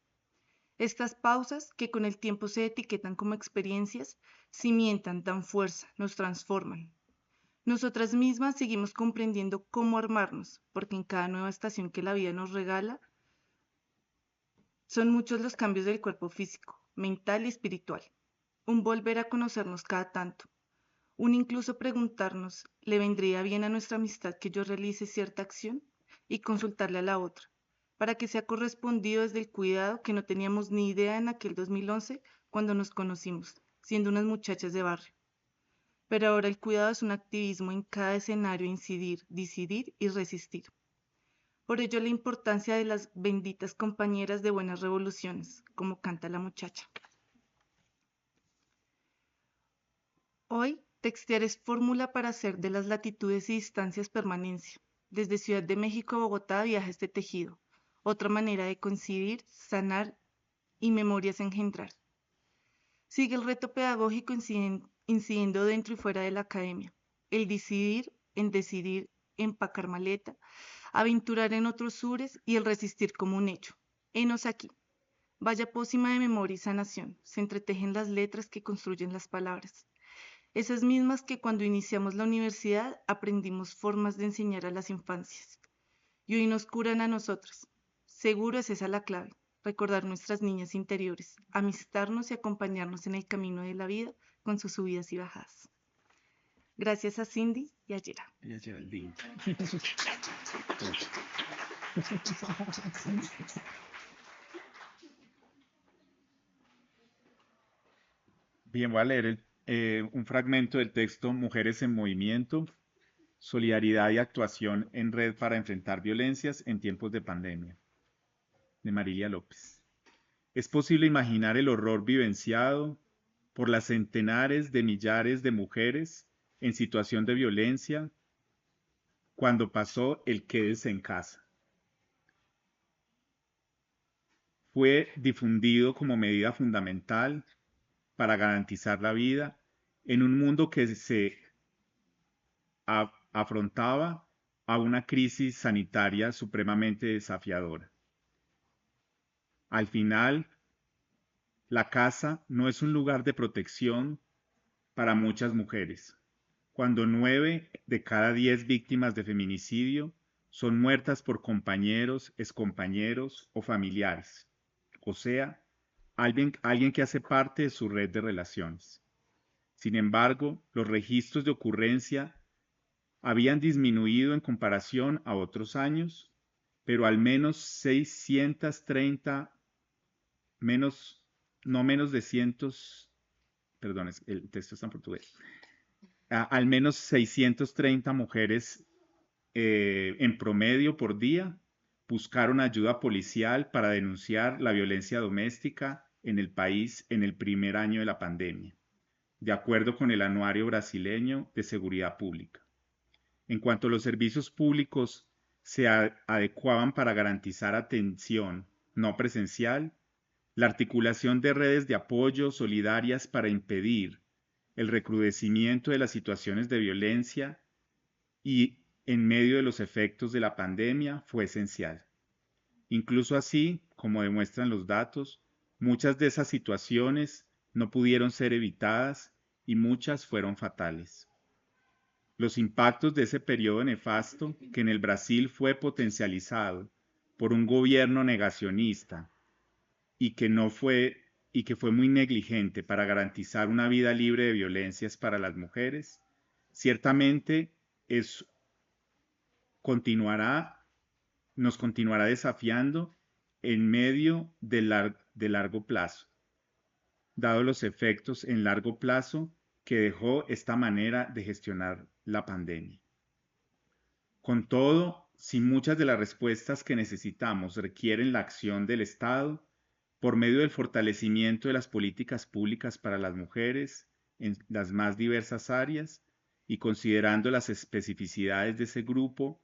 Estas pausas, que con el tiempo se etiquetan como experiencias, cimientan, dan fuerza, nos transforman. Nosotras mismas seguimos comprendiendo cómo armarnos, porque en cada nueva estación que la vida nos regala, son muchos los cambios del cuerpo físico, mental y espiritual. Un volver a conocernos cada tanto. Un incluso preguntarnos, ¿le vendría bien a nuestra amistad que yo realice cierta acción? Y consultarle a la otra, para que sea correspondido desde el cuidado que no teníamos ni idea en aquel 2011 cuando nos conocimos, siendo unas muchachas de barrio. Pero ahora el cuidado es un activismo en cada escenario, incidir, decidir y resistir. Por ello la importancia de las benditas compañeras de buenas revoluciones, como canta la muchacha. Hoy, textear es fórmula para hacer de las latitudes y distancias permanencia. Desde Ciudad de México a Bogotá viaja este tejido, otra manera de coincidir, sanar y memorias engendrar. Sigue el reto pedagógico incidiendo dentro y fuera de la academia. El decidir, empacar maleta, aventurar en otros sures y el resistir como un hecho. Henos aquí. Vaya pócima de memoria y sanación. Se entretejen las letras que construyen las palabras. Esas mismas que cuando iniciamos la universidad aprendimos formas de enseñar a las infancias. Y hoy nos curan a nosotras. Seguro es esa la clave. Recordar nuestras niñas interiores, amistarnos y acompañarnos en el camino de la vida con sus subidas y bajadas. Gracias a Cindy y a Yera. Bien, voy a leer un fragmento del texto Mujeres en Movimiento, Solidaridad y Actuación en Red para Enfrentar Violencias en Tiempos de Pandemia, de Marilia López. Es posible imaginar el horror vivenciado por las centenares de millares de mujeres en situación de violencia cuando pasó el quédese en casa. Fue difundido como medida fundamental para garantizar la vida en un mundo que se afrontaba a una crisis sanitaria supremamente desafiadora. Al final, la casa no es un lugar de protección para muchas mujeres, cuando 9 de cada 10 víctimas de feminicidio son muertas por compañeros, excompañeros o familiares, o sea, alguien que hace parte de su red de relaciones. Sin embargo, los registros de ocurrencia habían disminuido en comparación a otros años, pero al menos 630, no menos de cientos, perdón, el texto está en portugués, al menos 630 mujeres en promedio por día buscaron ayuda policial para denunciar la violencia doméstica en el país en el primer año de la pandemia, de acuerdo con el Anuario Brasileño de Seguridad Pública. En cuanto los servicios públicos se adecuaban para garantizar atención no presencial, la articulación de redes de apoyo solidarias para impedir el recrudecimiento de las situaciones de violencia y en medio de los efectos de la pandemia fue esencial. Incluso así, como demuestran los datos, muchas de esas situaciones no pudieron ser evitadas y muchas fueron fatales. Los impactos de ese periodo nefasto, que en el Brasil fue potencializado por un gobierno negacionista y que fue muy negligente para garantizar una vida libre de violencias para las mujeres, ciertamente nos continuará desafiando en medio de largo plazo, dado los efectos en largo plazo que dejó esta manera de gestionar la pandemia. Con todo, si muchas de las respuestas que necesitamos requieren la acción del Estado, por medio del fortalecimiento de las políticas públicas para las mujeres en las más diversas áreas y considerando las especificidades de ese grupo,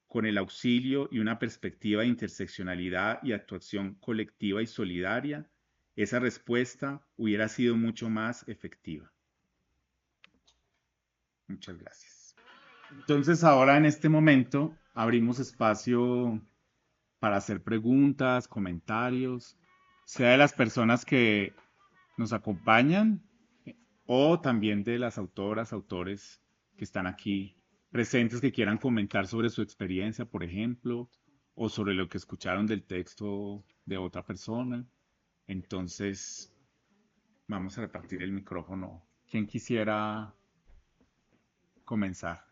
con el auxilio y una perspectiva de interseccionalidad y actuación colectiva y solidaria, esa respuesta hubiera sido mucho más efectiva. Muchas gracias. Entonces ahora en este momento abrimos espacio para hacer preguntas, comentarios, sea de las personas que nos acompañan o también de las autoras, autores que están aquí presentes que quieran comentar sobre su experiencia, por ejemplo, o sobre lo que escucharon del texto de otra persona. Entonces, vamos a repartir el micrófono. ¿Quién quisiera comenzar?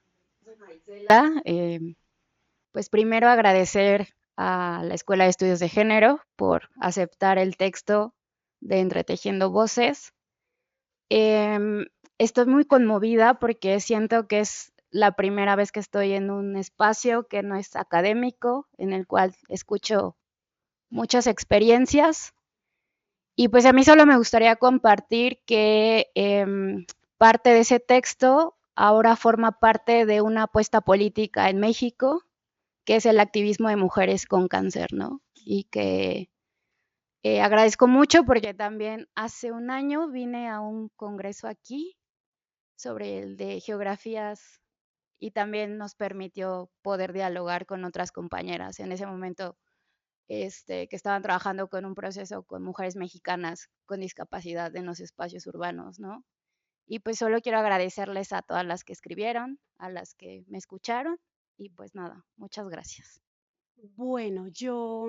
Pues primero agradecer a la Escuela de Estudios de Género por aceptar el texto de Entretejiendo Voces. Estoy muy conmovida porque siento que es la primera vez que estoy en un espacio que no es académico, en el cual escucho muchas experiencias. Y pues a mí solo me gustaría compartir que parte de ese texto ahora forma parte de una apuesta política en México, que es el activismo de mujeres con cáncer, ¿no? Y que agradezco mucho porque también hace un año vine a un congreso aquí sobre el de geografías y también nos permitió poder dialogar con otras compañeras en ese momento que estaban trabajando con un proceso con mujeres mexicanas con discapacidad en los espacios urbanos, ¿no? Y pues solo quiero agradecerles a todas las que escribieron, a las que me escucharon y pues nada, muchas gracias. Bueno, yo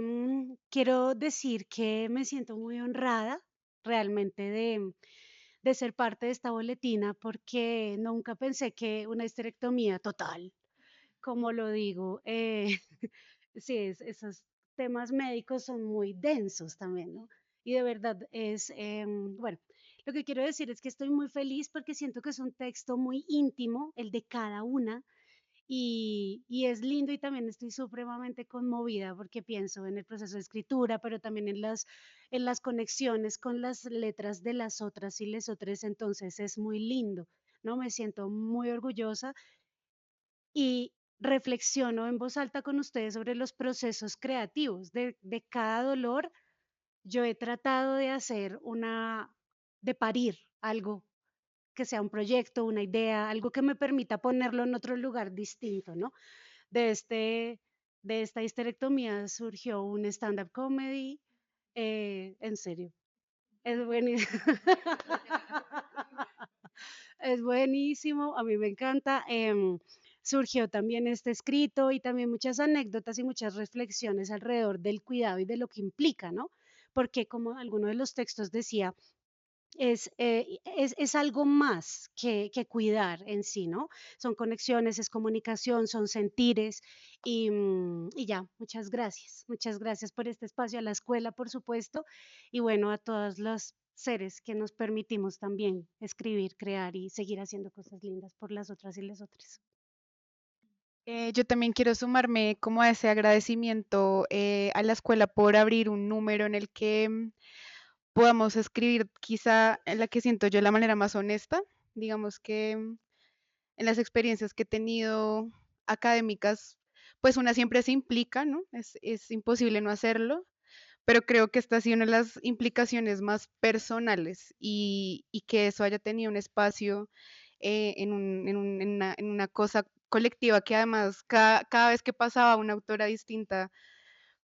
quiero decir que me siento muy honrada realmente de ser parte de esta boletina porque nunca pensé que una histerectomía total, como lo digo, sí, esos temas médicos son muy densos también, ¿no? Y de verdad bueno, lo que quiero decir es que estoy muy feliz porque siento que es un texto muy íntimo, el de cada una, y es lindo y también estoy supremamente conmovida porque pienso en el proceso de escritura, pero también en las conexiones con las letras de las otras y les otras, entonces es muy lindo, ¿no? Me siento muy orgullosa y reflexiono en voz alta con ustedes sobre los procesos creativos de cada dolor. Yo he tratado de de parir algo que sea un proyecto, una idea, algo que me permita ponerlo en otro lugar distinto, ¿no? De, este, de esta histerectomía surgió un stand-up comedy, en serio, es buenísimo. Es buenísimo, a mí me encanta. Surgió también este escrito y también muchas anécdotas y muchas reflexiones alrededor del cuidado y de lo que implica, ¿no? Porque como alguno de los textos decía, es algo más que cuidar en sí, ¿no? Son conexiones, es comunicación, son sentires y ya, muchas gracias por este espacio, a la escuela, por supuesto, y bueno, a todos los seres que nos permitimos también escribir, crear y seguir haciendo cosas lindas por las otras y las otras. Yo también quiero sumarme como a ese agradecimiento a la escuela por abrir un número en el que podamos escribir quizá en la que siento yo la manera más honesta. Digamos que en las experiencias que he tenido académicas, pues una siempre se implica, ¿no? Es imposible no hacerlo, pero creo que esta ha sido una de las implicaciones más personales y que eso haya tenido un espacio en una cosa colectiva que además cada vez que pasaba una autora distinta,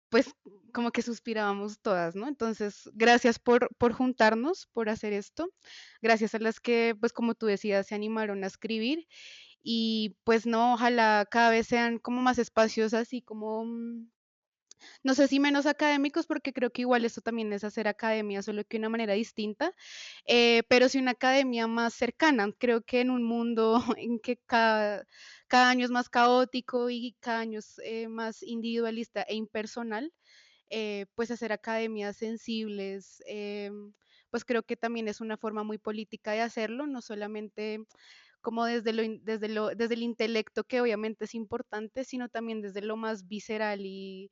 pues como que suspirábamos todas, ¿no? Entonces, gracias por juntarnos, por hacer esto. Gracias a las que, pues como tú decías, se animaron a escribir y pues no, ojalá cada vez sean como más espacios así como no sé si menos académicos, porque creo que igual esto también es hacer academia, solo que de una manera distinta, pero sí una academia más cercana. Creo que en un mundo en que cada año es más caótico y cada año es más individualista e impersonal, pues hacer academias sensibles, pues creo que también es una forma muy política de hacerlo, no solamente como desde el intelecto, que obviamente es importante, sino también desde lo más visceral y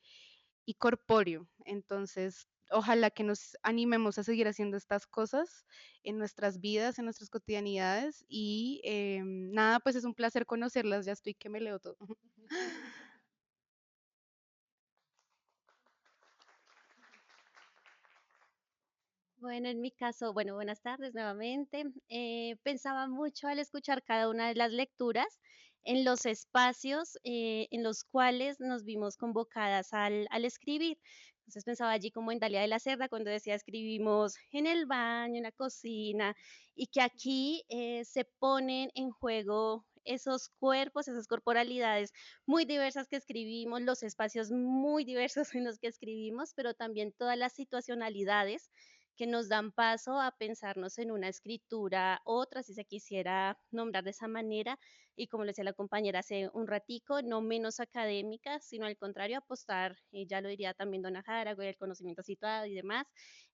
corpóreo. Entonces, ojalá que nos animemos a seguir haciendo estas cosas en nuestras vidas, en nuestras cotidianidades y nada, pues es un placer conocerlas, ya estoy que me leo todo. Bueno, en mi caso, bueno, buenas tardes nuevamente. Pensaba mucho al escuchar cada una de las lecturas en los espacios en los cuales nos vimos convocadas al escribir. Entonces pensaba allí como en Dalia de la Cerda cuando decía escribimos en el baño, en la cocina, y que aquí se ponen en juego esos cuerpos, esas corporalidades muy diversas que escribimos, los espacios muy diversos en los que escribimos, pero también todas las situacionalidades que nos dan paso a pensarnos en una escritura, otra, si se quisiera nombrar de esa manera, y como le decía la compañera hace un ratico, no menos académica, sino al contrario, apostar, y ya lo diría también Donna Jara, el conocimiento situado y demás,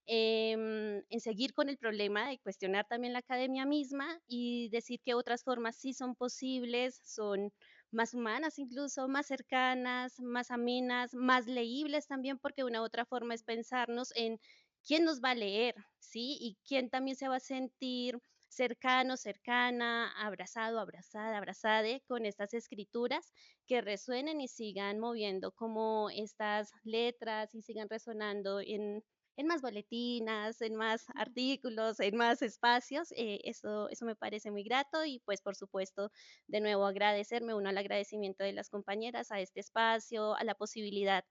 en seguir con el problema de cuestionar también la academia misma y decir que otras formas sí son posibles, son más humanas incluso, más cercanas, más amenas, más leíbles también, porque una otra forma es pensarnos en quién nos va a leer, ¿sí? Y quién también se va a sentir cercano, cercana, abrazado, abrazada, abrazade con estas escrituras que resuenen y sigan moviendo como estas letras y sigan resonando en más boletinas, en más artículos, en más espacios. Eso me parece muy grato y pues por supuesto de nuevo agradecerme, uno al agradecimiento de las compañeras a este espacio, a la posibilidad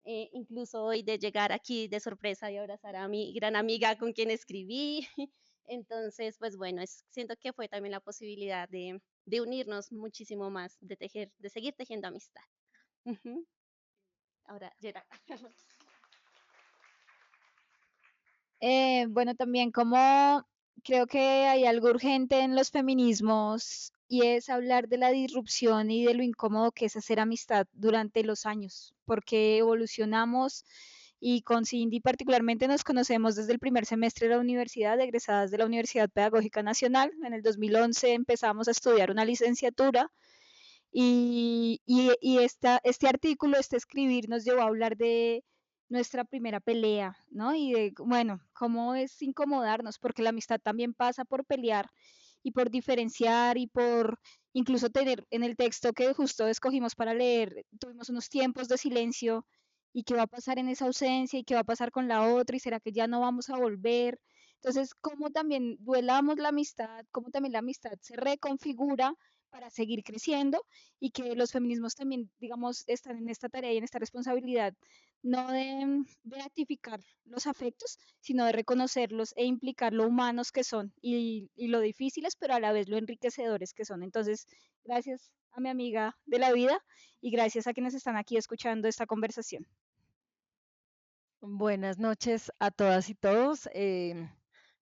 incluso hoy de llegar aquí de sorpresa y abrazar a mi gran amiga con quien escribí. Entonces, pues bueno, siento que fue también la posibilidad de unirnos muchísimo más, de tejer, de seguir tejiendo amistad. Ujú. Ahora, Gerard. Bueno, también como creo que hay algo urgente en los feminismos y es hablar de la disrupción y de lo incómodo que es hacer amistad durante los años, porque evolucionamos y con Cindy particularmente nos conocemos desde el primer semestre de la universidad, egresadas de la Universidad Pedagógica Nacional. En el 2011 empezamos a estudiar una licenciatura este artículo, este escribir nos llevó a hablar de nuestra primera pelea, ¿no? Y de, bueno, cómo es incomodarnos, porque la amistad también pasa por pelear y por diferenciar y por incluso tener en el texto que justo escogimos para leer, tuvimos unos tiempos de silencio y qué va a pasar en esa ausencia y qué va a pasar con la otra y será que ya no vamos a volver. Entonces, cómo también duelamos la amistad, cómo también la amistad se reconfigura para seguir creciendo y que los feminismos también, digamos, están en esta tarea y en esta responsabilidad, no de beatificar los afectos, sino de reconocerlos e implicar lo humanos que son y lo difíciles, pero a la vez lo enriquecedores que son. Entonces, gracias a mi amiga de la vida y gracias a quienes están aquí escuchando esta conversación. Buenas noches a todas y todos.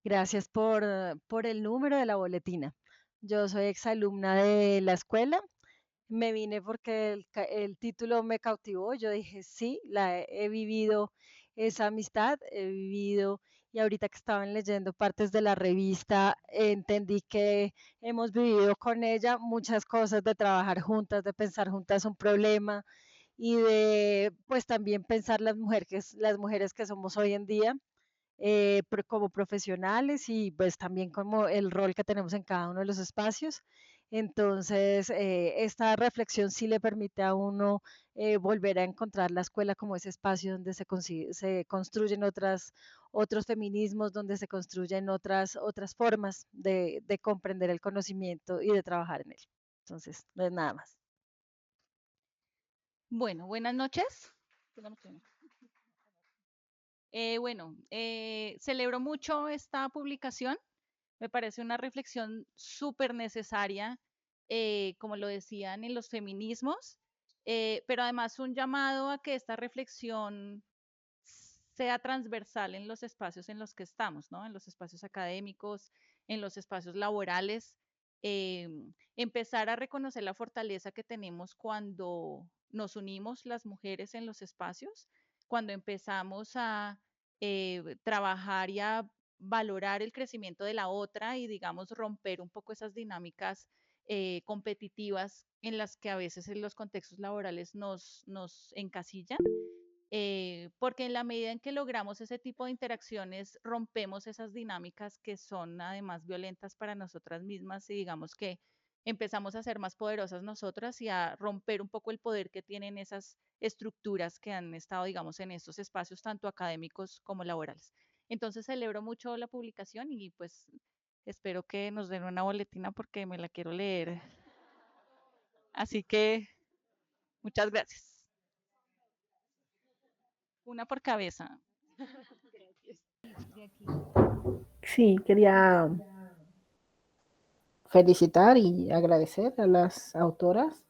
Gracias por el número de la boletina. Yo soy exalumna de la escuela. Me vine porque el título me cautivó. Yo dije, sí, he vivido esa amistad, he vivido, y ahorita que estaban leyendo partes de la revista, entendí que hemos vivido con ella muchas cosas de trabajar juntas, de pensar juntas un problema y de pues también pensar las mujeres que somos hoy en día como profesionales y pues también como el rol que tenemos en cada uno de los espacios. Entonces, esta reflexión sí le permite a uno volver a encontrar la escuela como ese espacio donde se construyen otros feminismos, donde se construyen otras formas de comprender el conocimiento y de trabajar en él. Entonces, no es nada más. Bueno, buenas noches. Celebro mucho esta publicación. Me parece una reflexión súper necesaria, como lo decían en los feminismos, pero además un llamado a que esta reflexión sea transversal en los espacios en los que estamos, ¿no? En los espacios académicos, en los espacios laborales. Empezar a reconocer la fortaleza que tenemos cuando nos unimos las mujeres en los espacios, cuando empezamos a trabajar y a valorar el crecimiento de la otra y, digamos, romper un poco esas dinámicas competitivas en las que a veces en los contextos laborales nos encasillan. Porque en la medida en que logramos ese tipo de interacciones, rompemos esas dinámicas que son además violentas para nosotras mismas y digamos que empezamos a ser más poderosas nosotras y a romper un poco el poder que tienen esas estructuras que han estado, digamos, en estos espacios tanto académicos como laborales. Entonces celebro mucho la publicación y pues espero que nos den una boletina porque me la quiero leer. Así que muchas gracias. Una por cabeza. Sí, quería felicitar y agradecer a las autoras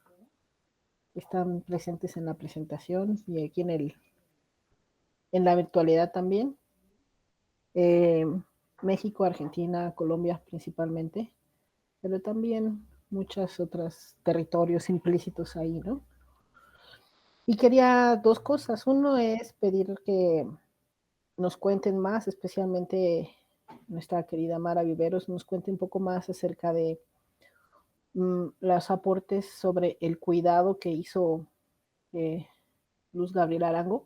que están presentes en la presentación y aquí en la virtualidad también. México, Argentina, Colombia principalmente, pero también muchos otros territorios implícitos ahí, ¿no? Y quería dos cosas. Uno es pedir que nos cuenten más, especialmente nuestra querida Mara Viveros, nos cuente un poco más acerca de los aportes sobre el cuidado que hizo Luz Gabriela Arango.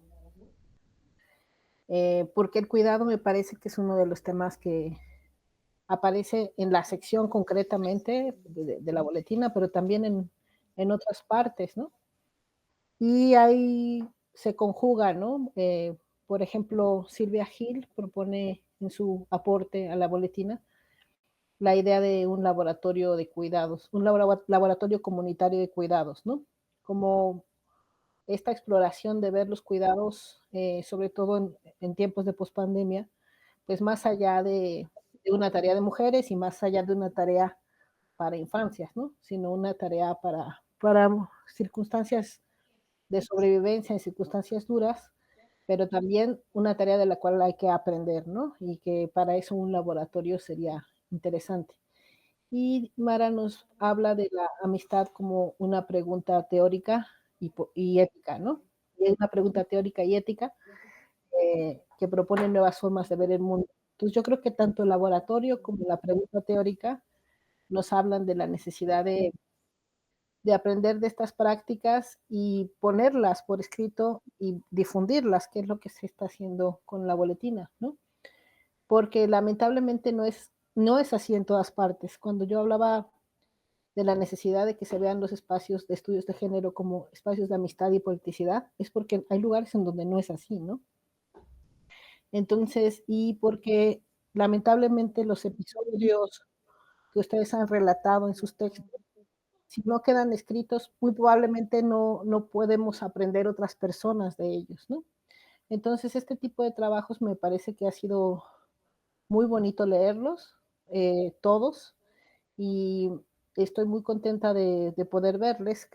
Porque el cuidado me parece que es uno de los temas que aparece en la sección concretamente de la boletina, pero también en otras partes, ¿no? Y ahí se conjuga, ¿no? Por ejemplo, Silvia Gil propone en su aporte a la boletina la idea de un laboratorio de cuidados, un laboratorio comunitario de cuidados, ¿no? Como esta exploración de ver los cuidados, sobre todo en tiempos de pospandemia, pues más allá de una tarea de mujeres y más allá de una tarea para infancias, ¿no? Sino una tarea para circunstancias de sobrevivencia en circunstancias duras, pero también una tarea de la cual hay que aprender, ¿no? Y que para eso un laboratorio sería interesante. Y Mara nos habla de la amistad como una pregunta teórica y ética, ¿no? Y es una pregunta teórica y ética que propone nuevas formas de ver el mundo. Entonces yo creo que tanto el laboratorio como la pregunta teórica nos hablan de la necesidad de aprender de estas prácticas y ponerlas por escrito y difundirlas, que es lo que se está haciendo con la boletina, ¿no? Porque lamentablemente no es así en todas partes. Cuando yo hablaba de la necesidad de que se vean los espacios de estudios de género como espacios de amistad y politicidad, es porque hay lugares en donde no es así, ¿no? Entonces, y porque lamentablemente los episodios que ustedes han relatado en sus textos, si no quedan escritos, muy probablemente no podemos aprender otras personas de ellos, ¿no? Entonces, este tipo de trabajos me parece que ha sido muy bonito leerlos, todos, y estoy muy contenta de poder verles,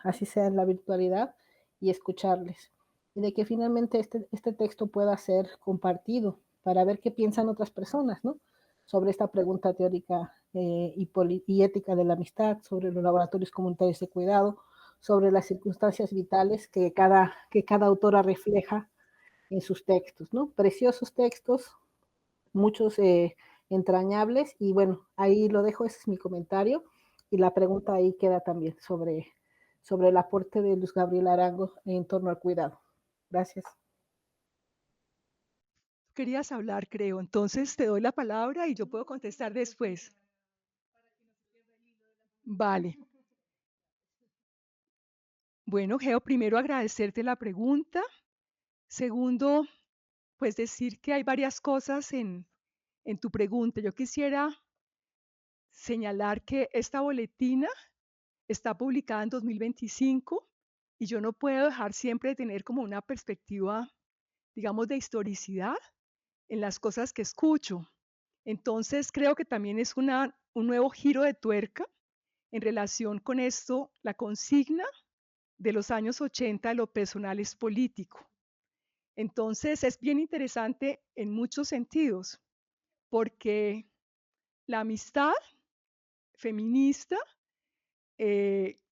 así sea en la virtualidad, y escucharles. Y de que finalmente este texto pueda ser compartido para ver qué piensan otras personas, ¿no? Sobre esta pregunta teórica y ética de la amistad, sobre los laboratorios comunitarios de cuidado, sobre las circunstancias vitales que cada autora refleja en sus textos, ¿no? Preciosos textos, muchos entrañables, y bueno, ahí lo dejo, ese es mi comentario, y la pregunta ahí queda también sobre el aporte de Luz Gabriela Arango en torno al cuidado. Gracias. Querías hablar, creo, entonces te doy la palabra y yo puedo contestar después. Vale. Bueno, Geo, primero agradecerte la pregunta. Segundo, pues decir que hay varias cosas en tu pregunta. Yo quisiera señalar que esta boletina está publicada en 2025 y yo no puedo dejar siempre de tener como una perspectiva, digamos, de historicidad en las cosas que escucho. Entonces creo que también es un nuevo giro de tuerca en relación con esto, la consigna de los años 80 de lo personal es político. Entonces es bien interesante en muchos sentidos, porque la amistad feminista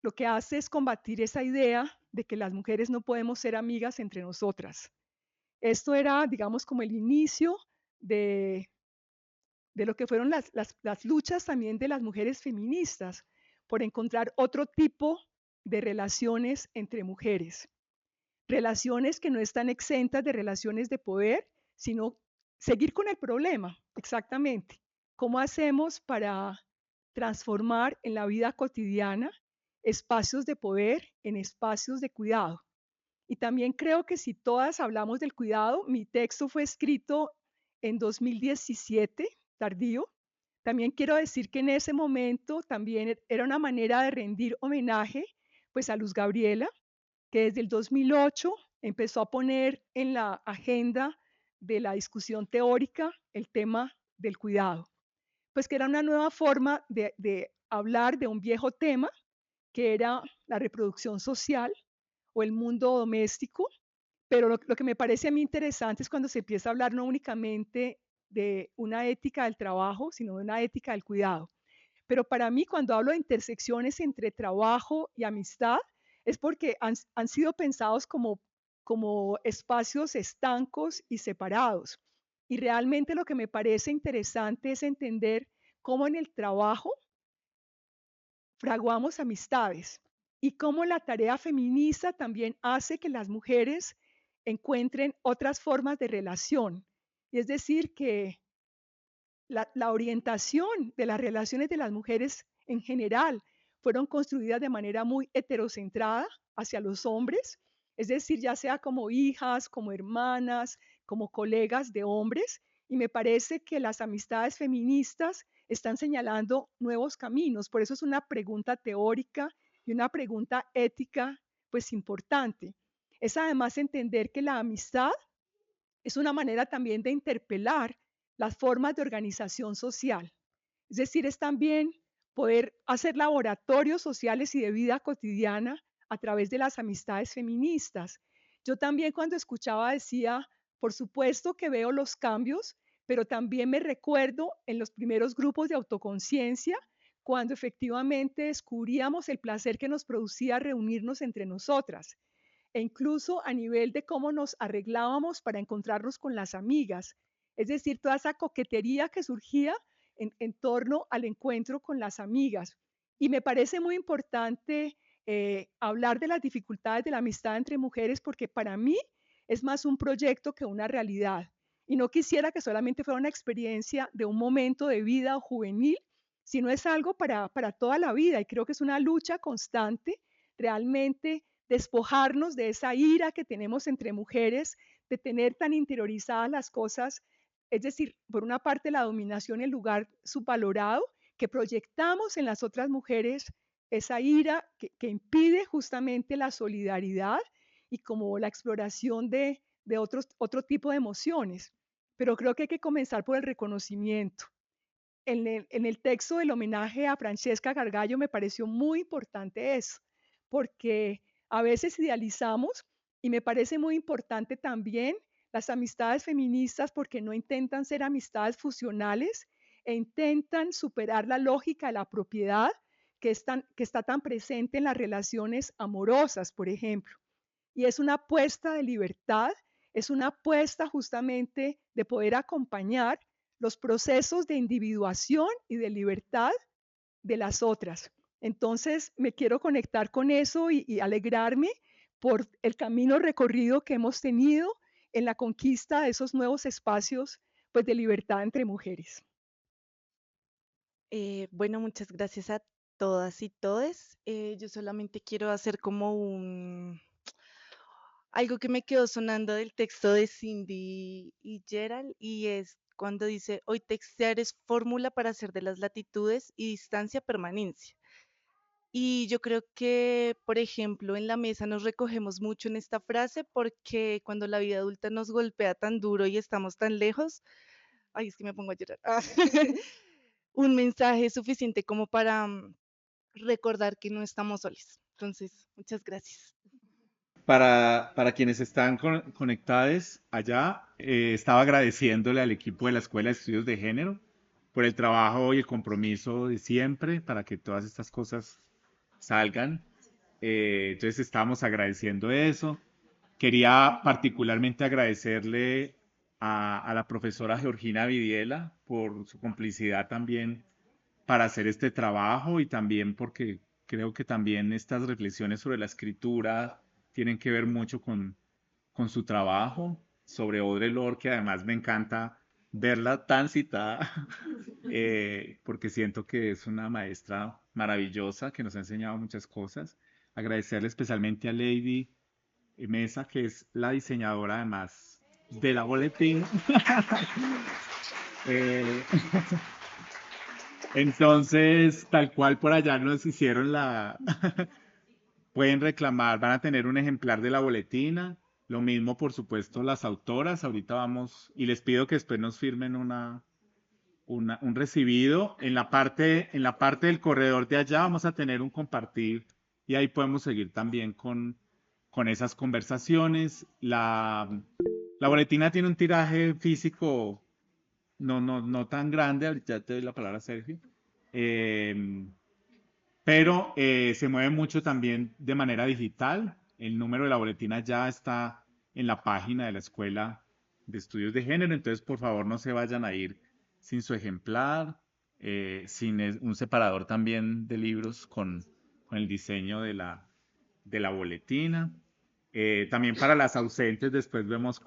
lo que hace es combatir esa idea de que las mujeres no podemos ser amigas entre nosotras. Esto era, digamos, como el inicio de, de lo que fueron las luchas también de las mujeres feministas por encontrar otro tipo de relaciones entre mujeres. Relaciones que no están exentas de relaciones de poder, sino seguir con el problema, exactamente. ¿Cómo hacemos para transformar en la vida cotidiana espacios de poder en espacios de cuidado? Y también creo que si todas hablamos del cuidado, mi texto fue escrito en 2017, tardío. También quiero decir que en ese momento también era una manera de rendir homenaje pues a Luz Gabriela, que desde el 2008 empezó a poner en la agenda de la discusión teórica el tema del cuidado. Pues que era una nueva forma de hablar de un viejo tema, que era la reproducción social o el mundo doméstico, pero lo que me parece a mí interesante es cuando se empieza a hablar no únicamente de una ética del trabajo, sino de una ética del cuidado. Pero para mí, cuando hablo de intersecciones entre trabajo y amistad, es porque han sido pensados como espacios estancos y separados. Y realmente lo que me parece interesante es entender cómo en el trabajo fraguamos amistades y cómo la tarea feminista también hace que las mujeres encuentren otras formas de relación. Y es decir, que la orientación de las relaciones de las mujeres en general fueron construidas de manera muy heterocentrada hacia los hombres, es decir, ya sea como hijas, como hermanas, como colegas de hombres, y me parece que las amistades feministas están señalando nuevos caminos, por eso es una pregunta teórica y una pregunta ética pues importante. Es además entender que la amistad es una manera también de interpelar las formas de organización social. Es decir, es también poder hacer laboratorios sociales y de vida cotidiana a través de las amistades feministas. Yo también cuando escuchaba decía, por supuesto que veo los cambios, pero también me recuerdo en los primeros grupos de autoconciencia, cuando efectivamente descubríamos el placer que nos producía reunirnos entre nosotras e incluso a nivel de cómo nos arreglábamos para encontrarnos con las amigas, es decir, toda esa coquetería que surgía en torno al encuentro con las amigas. Y me parece muy importante hablar de las dificultades de la amistad entre mujeres porque para mí es más un proyecto que una realidad. Y no quisiera que solamente fuera una experiencia de un momento de vida o juvenil, sino es algo para toda la vida. Y creo que es una lucha constante realmente despojarnos de esa ira que tenemos entre mujeres, de tener tan interiorizadas las cosas, es decir, por una parte la dominación en lugar subvalorado, que proyectamos en las otras mujeres esa ira que impide justamente la solidaridad y como la exploración de otro tipo de emociones. Pero creo que hay que comenzar por el reconocimiento. En el texto del homenaje a Francesca Gargallo me pareció muy importante eso, porque a veces idealizamos y me parece muy importante también las amistades feministas porque no intentan ser amistades fusionales e intentan superar la lógica de la propiedad que está tan presente en las relaciones amorosas, por ejemplo. Y es una apuesta de libertad, es una apuesta justamente de poder acompañar los procesos de individuación y de libertad de las otras. Entonces, me quiero conectar con eso y alegrarme por el camino recorrido que hemos tenido en la conquista de esos nuevos espacios pues, de libertad entre mujeres. Bueno, muchas gracias a todas y todes. Yo solamente quiero hacer como algo que me quedó sonando del texto de Cindy y Gerald, y es cuando dice, hoy textear es fórmula para hacer de las latitudes y distancia permanencia. Y yo creo que, por ejemplo, en la mesa nos recogemos mucho en esta frase porque cuando la vida adulta nos golpea tan duro y estamos tan lejos, ay, es que me pongo a llorar. Un mensaje suficiente como para recordar que no estamos solos. Entonces, muchas gracias. Para quienes están conectados allá, estaba agradeciéndole al equipo de la Escuela de Estudios de Género por el trabajo y el compromiso de siempre para que todas estas cosas salgan. Entonces estamos agradeciendo eso. Quería particularmente agradecerle a la profesora Georgina Vidiela por su complicidad también para hacer este trabajo y también porque creo que también estas reflexiones sobre la escritura tienen que ver mucho con su trabajo sobre Audre Lorde, que además me encanta verla tan citada, porque siento que es una maestra maravillosa que nos ha enseñado muchas cosas. Agradecerle especialmente a Lady Mesa, que es la diseñadora además de la boletín. Eh, Entonces, tal cual por allá nos hicieron pueden reclamar, van a tener un ejemplar de la boletina. Lo mismo, por supuesto, las autoras. Ahorita vamos y les pido que después nos firmen un recibido. En la parte del corredor de allá vamos a tener un compartir y ahí podemos seguir también con esas conversaciones. La boletina tiene un tiraje físico no tan grande. Ahorita te doy la palabra, Sergio. Pero se mueve mucho también de manera digital. El número de la boletina ya está en la página de la Escuela de Estudios de Género, entonces por favor no se vayan a ir sin su ejemplar, sin un separador también de libros con el diseño de la boletina. También para las ausentes, después vemos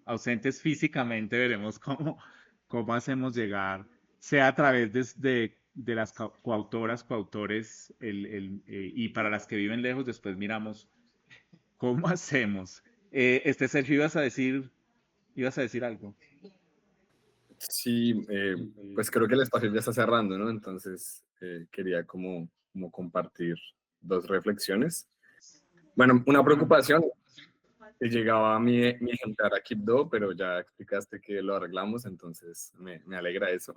ausentes físicamente, veremos cómo hacemos llegar, sea a través de las coautoras, coautores, y para las que viven lejos, después miramos cómo hacemos. Sergio, ibas a decir algo. Sí, pues creo que el espacio ya está cerrando, ¿no? Entonces quería como compartir dos reflexiones. Bueno, una preocupación, que llegaba mi ejemplar a Kipdo, pero ya explicaste que lo arreglamos, entonces me alegra eso.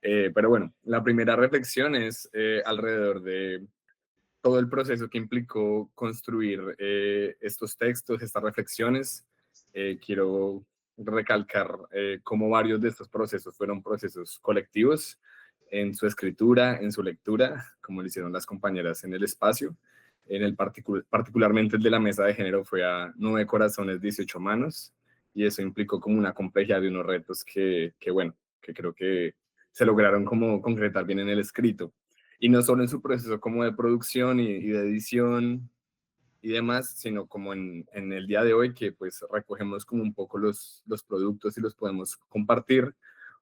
Pero bueno, la primera reflexión es alrededor de todo el proceso que implicó construir estos textos, estas reflexiones. Quiero recalcar cómo varios de estos procesos fueron procesos colectivos en su escritura, en su lectura, como lo hicieron las compañeras en el espacio. Particularmente el de la mesa de género fue a 9 corazones, 18 manos, y eso implicó como una complejidad de unos retos que creo que se lograron como concretar bien en el escrito. Y no solo en su proceso como de producción y de edición y demás, sino como en el día de hoy, que pues recogemos como un poco los productos y los podemos compartir,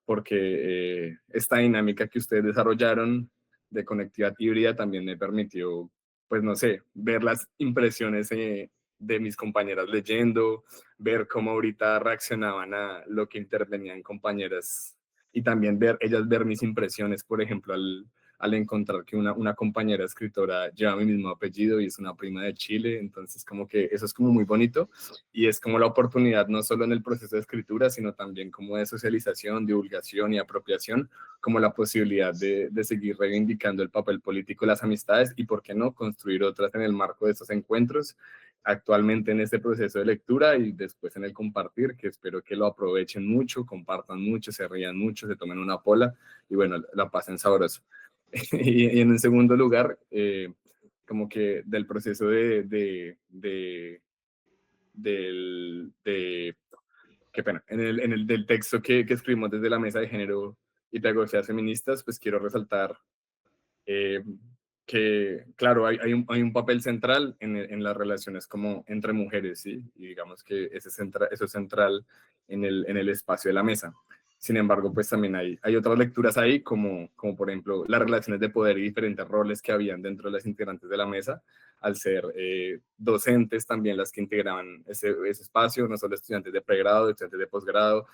porque esta dinámica que ustedes desarrollaron de conectividad híbrida también me permitió, pues no sé, ver las impresiones de mis compañeras leyendo, ver cómo ahorita reaccionaban a lo que intervenían compañeras y también ver mis impresiones, por ejemplo, al encontrar que una compañera escritora lleva mi mismo apellido y es una prima de Chile, entonces como que eso es como muy bonito y es como la oportunidad no solo en el proceso de escritura, sino también como de socialización, divulgación y apropiación, como la posibilidad de seguir reivindicando el papel político de las amistades y por qué no construir otras en el marco de estos encuentros, actualmente en este proceso de lectura y después en el compartir, que espero que lo aprovechen mucho, compartan mucho, se rían mucho, se tomen una pola y bueno, la pasen sabroso. Y en un segundo lugar, como que del proceso qué pena, del texto que escribimos desde la mesa de género y pedagogías feministas, pues quiero resaltar que, claro, hay un papel central en las relaciones como entre mujeres, ¿sí? Y digamos que eso es central en el espacio de la mesa. Sin embargo, pues también hay otras lecturas ahí, como por ejemplo las relaciones de poder y diferentes roles que habían dentro de las integrantes de la mesa, al ser docentes también las que integraban ese espacio, no solo estudiantes de pregrado, estudiantes de posgrado,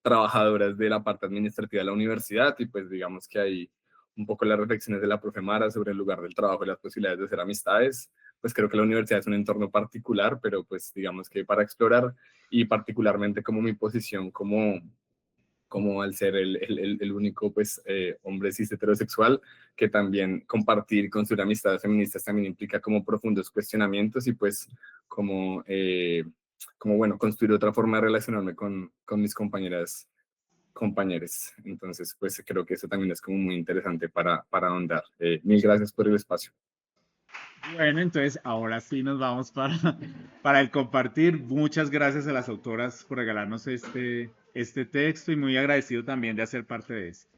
trabajadoras de la parte administrativa de la universidad, y pues digamos que hay un poco las reflexiones de la profe Mara sobre el lugar del trabajo y las posibilidades de hacer amistades. Pues creo que la universidad es un entorno particular, pero pues digamos que para explorar, y particularmente como mi posición como al ser el único pues, hombre cis heterosexual, que también compartir, construir amistades feministas también implica como profundos cuestionamientos y pues como bueno, construir otra forma de relacionarme con mis compañeros. Entonces, pues creo que eso también es como muy interesante para ahondar. Mil gracias por el espacio. Bueno, entonces ahora sí nos vamos para el compartir. Muchas gracias a las autoras por regalarnos este texto y muy agradecido también de hacer parte de esto.